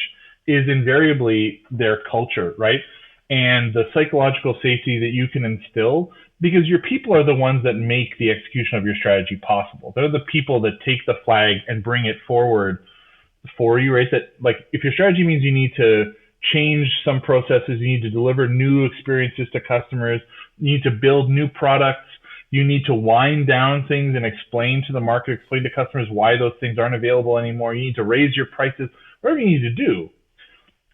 is invariably their culture, right? And the psychological safety that you can instill, because your people are the ones that make the execution of your strategy possible. They're the people that take the flag and bring it forward for you, right? That, like, if your strategy means you need to change some processes, you need to deliver new experiences to customers, you need to build new products, You need to wind down things and explain to the market, explain to customers why those things aren't available anymore. You need to raise your prices, whatever you need to do.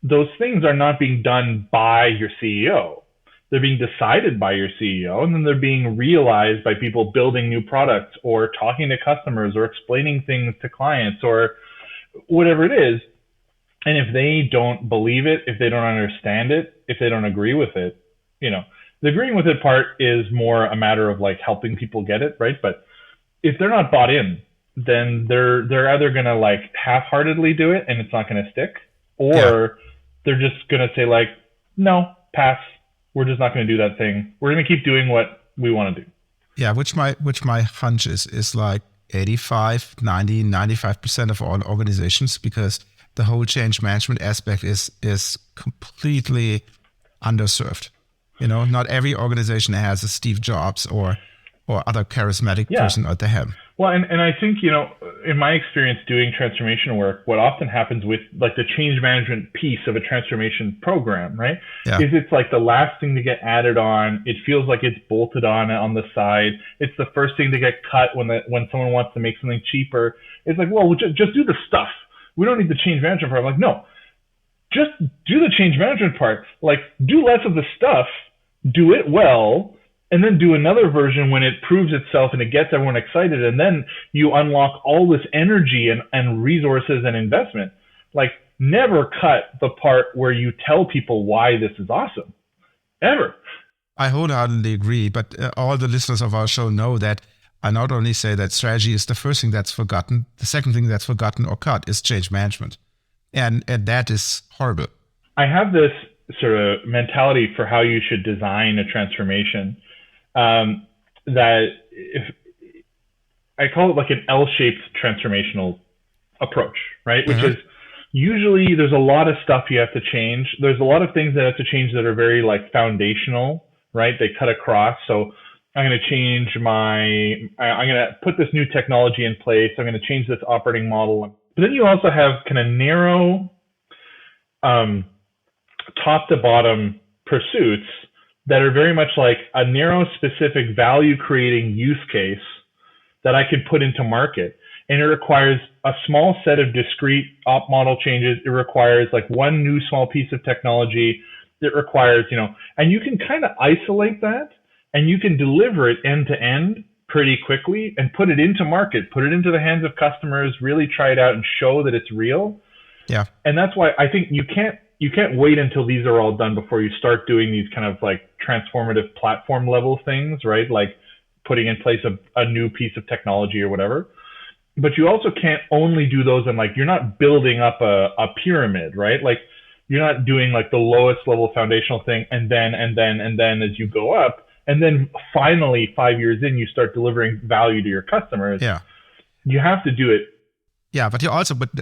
Those things are not being done by your CEO. They're being decided by your CEO, and then they're being realized by people building new products or talking to customers or explaining things to clients or whatever it is. And if they don't believe it, if they don't understand it, if they don't agree with it, the agreeing with it part is more a matter of like helping people get it, right? But if they're not bought in, then they're either going to like half-heartedly do it and it's not going to stick, or they're just going to say like, no, pass. We're just not going to do that thing. We're going to keep doing what we want to do. Yeah, which my hunch is like 85, 90, 95% of all organizations, because the whole change management aspect is completely underserved. Not every organization has a Steve Jobs or other charismatic person at the helm. Well, and I think, in my experience doing transformation work, what often happens with like the change management piece of a transformation program, right, is it's like the last thing to get added on. It feels like it's bolted on the side. It's the first thing to get cut when someone wants to make something cheaper. It's like, well, just do the stuff. We don't need the change management part. I'm like, no, just do the change management part. Like, do less of the stuff, do it well, and then do another version when it proves itself and it gets everyone excited. And then you unlock all this energy and resources and investment. Like, never cut the part where you tell people why this is awesome. Ever. I wholeheartedly agree. But all the listeners of our show know that I not only say that strategy is the first thing that's forgotten, the second thing that's forgotten or cut is change management. And that is horrible. I have this sort of mentality for how you should design a transformation. That I call it like an L-shaped transformational approach, right? Which is usually there's a lot of stuff you have to change. There's a lot of things that have to change that are very like foundational, right? They cut across. So I'm going to change I'm going to put this new technology in place. I'm going to change this operating model. But then you also have kind of narrow, top to bottom pursuits that are very much like a narrow, specific value creating use case that I could put into market. And it requires a small set of discrete op model changes. It requires like one new small piece of technology. It requires, and you can kind of isolate that and you can deliver it end to end pretty quickly and put it into market, put it into the hands of customers, really try it out and show that it's real. Yeah. And that's why I think you can't wait until these are all done before you start doing these kind of like transformative platform level things, right? Like putting in place a new piece of technology or whatever. But you also can't only do those and like, you're not building up a pyramid, right? Like you're not doing like the lowest level foundational thing and then as you go up, and then finally 5 years in, you start delivering value to your customers. Yeah. You have to do it. Yeah, but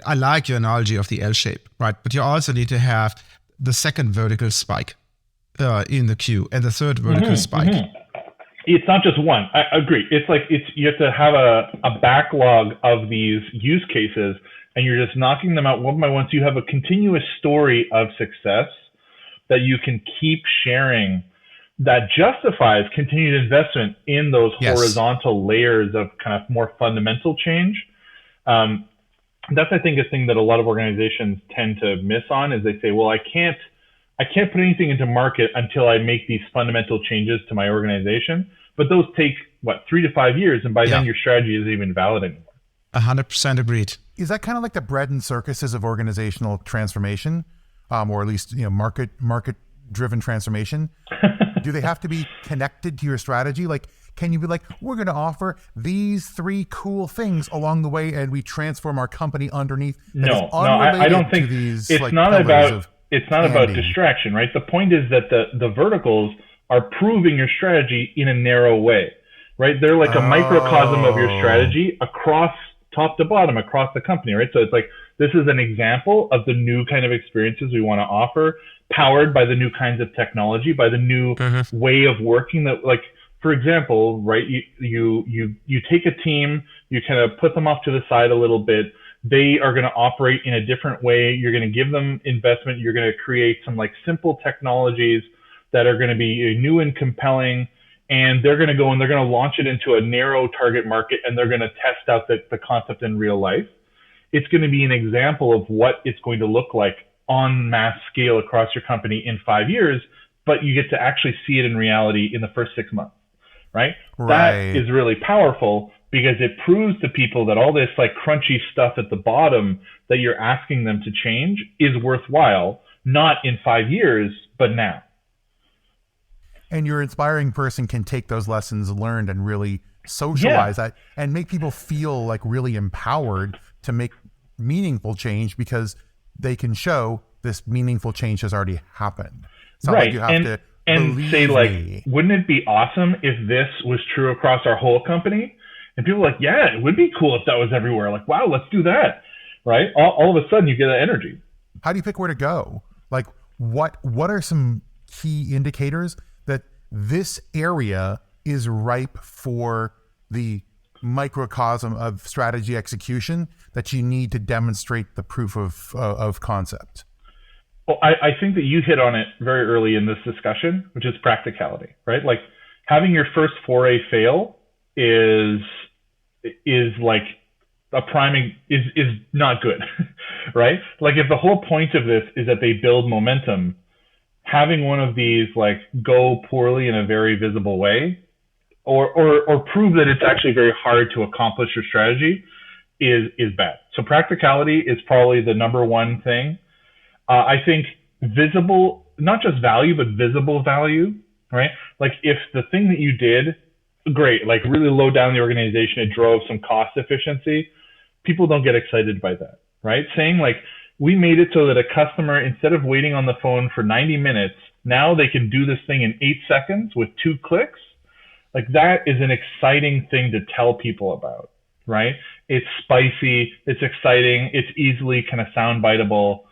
I like your analogy of the L shape, right? But you also need to have the second vertical spike in the queue and the third vertical spike. It's not just one. I agree. It's like you have to have a backlog of these use cases, and you're just knocking them out one by one. So you have a continuous story of success that you can keep sharing that justifies continued investment in those horizontal layers of kind of more fundamental change. That's, I think, a thing that a lot of organizations tend to miss on is they say, well, I can't put anything into market until I make these fundamental changes to my organization. But those take, 3 to 5 years. And by then your strategy isn't even valid anymore. 100% agreed. Is that kind of like the bread and circuses of organizational transformation, or at least market-driven transformation? Do they have to be connected to your strategy? Like, can you be like, we're going to offer these 3 cool things along the way, and we transform our company underneath? No, I don't think these, it's like, not about. It's not about distraction, right? The point is that the verticals are proving your strategy in a narrow way, right? They're like a microcosm of your strategy across top to bottom, across the company, right? So it's like, this is an example of the new kind of experiences we want to offer, powered by the new kinds of technology, by the new way of working that, like, for example, right, you take a team, you kind of put them off to the side a little bit. They are going to operate in a different way. You're going to give them investment. You're going to create some like simple technologies that are going to be new and compelling. and they're going to go and they're going to launch it into a narrow target market, and they're going to test out the concept in real life. It's going to be an example of what it's going to look like on mass scale across your company in 5 years, but you get to actually see it in reality in the first 6 months, right? That is really powerful because it proves to people that all this like crunchy stuff at the bottom that you're asking them to change is worthwhile, not in 5 years, but now. And your inspiring person can take those lessons learned and really socialize that and make people feel like really empowered to make meaningful change because they can show this meaningful change has already happened. It's not like you have to say like, me. Wouldn't it be awesome if this was true across our whole company? And people are like, yeah, it would be cool if that was everywhere. Like, wow, let's do that, right? All of a sudden you get that energy. How do you pick where to go? Like, what are some key indicators that this area is ripe for the microcosm of strategy execution that you need to demonstrate the proof of concept? Well, I think that you hit on it very early in this discussion, which is practicality, right? Like having your first foray fail is like a priming is not good, right? Like if the whole point of this is that they build momentum, having one of these like go poorly in a very visible way or prove that it's actually very hard to accomplish your strategy is bad. So practicality is probably the number one thing. I think visible, not just value, but visible value, right? Like if the thing that you did, great, like really low down the organization, it drove some cost efficiency, people don't get excited by that, right? Saying like, we made it so that a customer, instead of waiting on the phone for 90 minutes, now they can do this thing in 8 seconds with 2 clicks. Like that is an exciting thing to tell people about, right? It's spicy, it's exciting, it's easily kind of soundbiteable.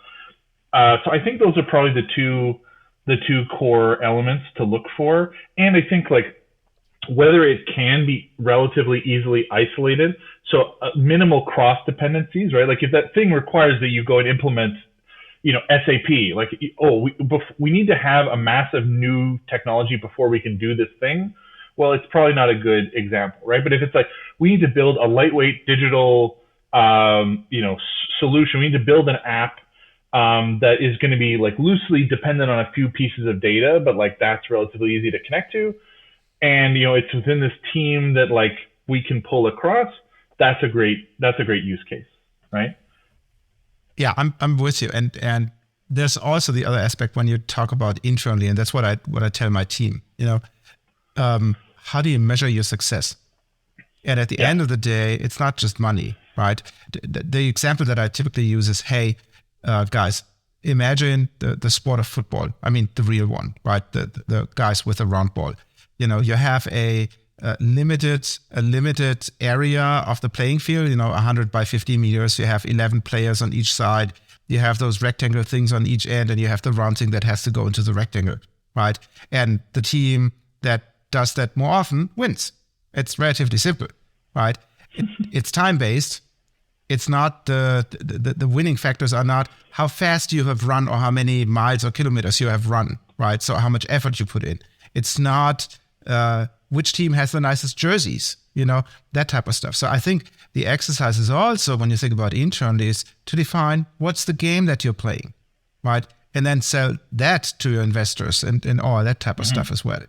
So I think those are probably the two core elements to look for. And I think like whether it can be relatively easily isolated, so minimal cross dependencies, right? Like if that thing requires that you go and implement, SAP, like, we need to have a massive new technology before we can do this thing. Well, it's probably not a good example, right? But if it's like, we need to build a lightweight digital, solution, we need to build an app that is going to be like loosely dependent on a few pieces of data, but like that's relatively easy to connect to. And, it's within this team that like we can pull across. That's a great use case, right? Yeah, I'm with you. And there's also the other aspect when you talk about internally, and that's what I tell my team, how do you measure your success? And at the end of the day, it's not just money, right? The example that I typically use is, hey, guys, imagine the sport of football. I mean, the real one, right? The guys with a round ball. You have a limited area of the playing field, 100 by 50 meters. You have 11 players on each side. You have those rectangle things on each end, and you have the round thing that has to go into the rectangle, right? And the team that does that more often wins. It's relatively simple, right? It's time-based. It's not the winning factors are not how fast you have run or how many miles or kilometers you have run, right? So how much effort you put in. It's not which team has the nicest jerseys, that type of stuff. So I think the exercise is also, when you think about internally, is to define what's the game that you're playing, right? And then sell that to your investors and all that type of stuff as well.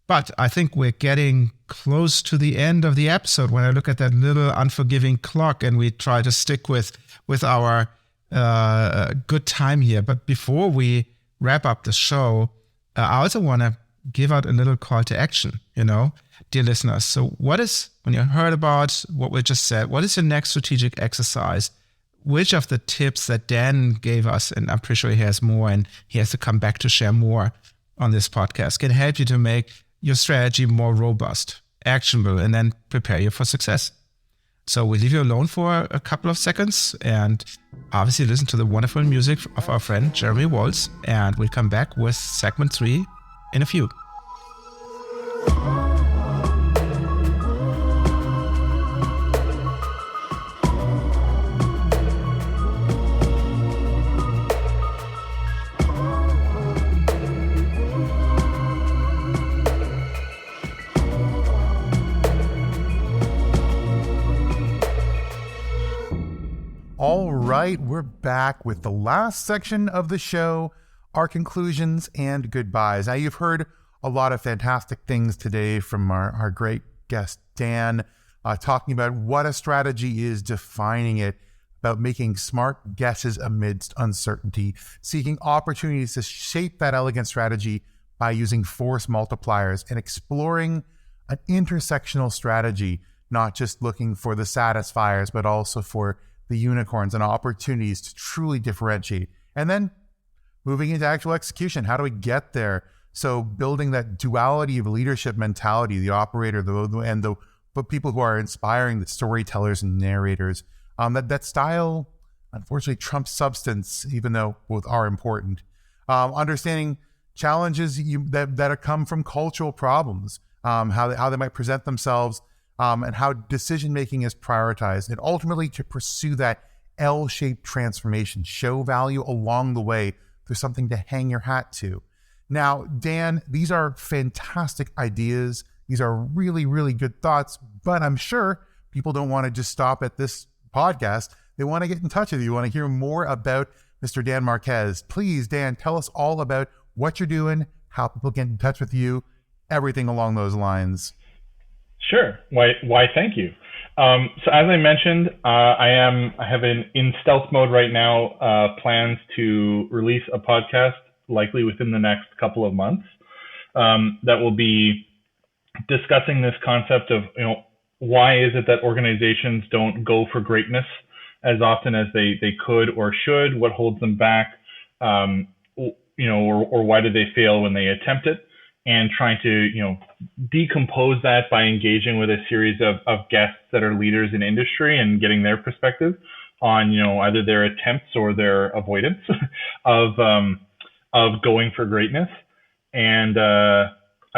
But I think we're getting close to the end of the episode when I look at that little unforgiving clock and we try to stick with our good time here. But before we wrap up the show, I also want to give out a little call to action, dear listeners. So when you heard about what we just said, what is your next strategic exercise? Which of the tips that Dan gave us, and I'm pretty sure he has more and he has to come back to share more on this podcast, can help you to make your strategy more robust, actionable, and then prepare you for success? So we'll leave you alone for a couple of seconds and obviously listen to the wonderful music of our friend Jeremy Waltz, and we'll come back with segment 3 in a few. right, we're back with the last section of the show, our conclusions and goodbyes. Now, you've heard a lot of fantastic things today from our great guest, Dan, talking about what a strategy is, defining it, about making smart guesses amidst uncertainty, seeking opportunities to shape that elegant strategy by using force multipliers, and exploring an intersectional strategy, not just looking for the satisfiers, but also for the unicorns and opportunities to truly differentiate. And then moving into actual execution. How do we get there? So building that duality of leadership mentality, the operator, and the people who are inspiring, the storytellers and narrators. That style, unfortunately, trumps substance, even though both are important. Understanding challenges that come from cultural problems, how they might present themselves, and how decision-making is prioritized, and ultimately to pursue that L-shaped transformation, show value along the way. There's something to hang your hat to. Now, Dan, these are fantastic ideas. These are really, really good thoughts, but I'm sure people don't want to just stop at this podcast. They want to get in touch with you. Want to hear more about Mr. Dan Marquez. Please, Dan, tell us all about what you're doing, how people get in touch with you, everything along those lines. Sure. Why? Thank you. So as I mentioned, I have in stealth mode right now, plans to release a podcast likely within the next couple of months, that will be discussing this concept of, why is it that organizations don't go for greatness as often as they could or should? What holds them back? Or why do they fail when they attempt it? And trying to, decompose that by engaging with a series of guests that are leaders in industry and getting their perspective on, either their attempts or their avoidance of going for greatness. And I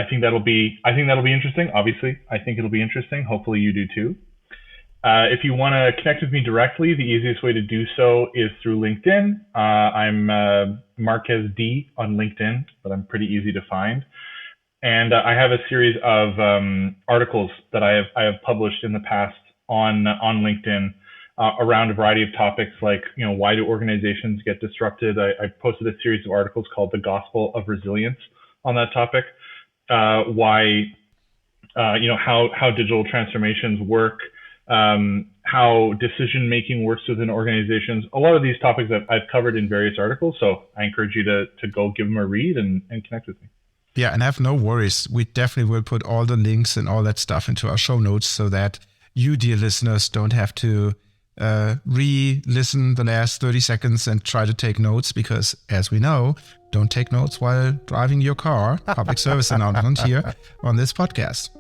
think that'll be interesting. Obviously, I think it'll be interesting. Hopefully you do too. If you want to connect with me directly, the easiest way to do so is through LinkedIn. I'm Marquez D on LinkedIn, but I'm pretty easy to find. And I have a series of articles that I have published in the past on LinkedIn around a variety of topics, like why do organizations get disrupted? I posted a series of articles called "The Gospel of Resilience" on that topic. Why how digital transformations work, how decision making works within organizations. A lot of these topics that I've covered in various articles. So I encourage you to go give them a read and connect with me. Yeah, and have no worries. We definitely will put all the links and all that stuff into our show notes so that you, dear listeners, don't have to re-listen the last 30 seconds and try to take notes, because, as we know, don't take notes while driving your car. Public service announcement here on this podcast.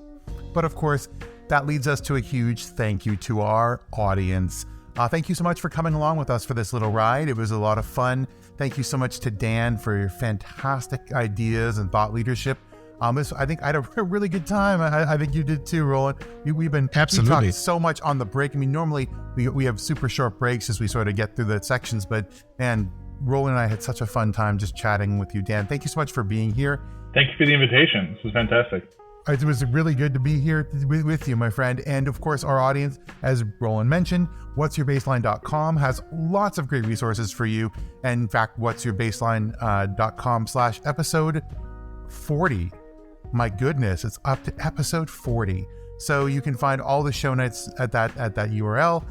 But of course, that leads us to a huge thank you to our audience. Thank you so much for coming along with us for this little ride. It was a lot of fun. Thank you so much to Dan for your fantastic ideas and thought leadership. I think I had a really good time. I think you did too, Roland. We've talked so much on the break. I mean, normally we have super short breaks as we sort of get through the sections, but man, Roland and I had such a fun time just chatting with you, Dan. Thank you so much for being here. Thank you for the invitation. This was fantastic. It was really good to be here with you, my friend. And of course, our audience, as Roland mentioned, whatsyourbaseline.com has lots of great resources for you. And in fact, whatsyourbaseline.com/episode 40. My goodness, it's up to episode 40. So you can find all the show notes at that URL.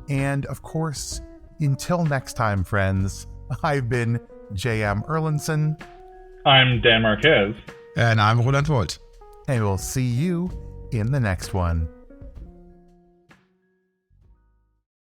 And of course, until next time, friends, I've been J.M. Erlinson. I'm Dan Marquez. And I'm Roland Wolt. And we'll see you in the next one.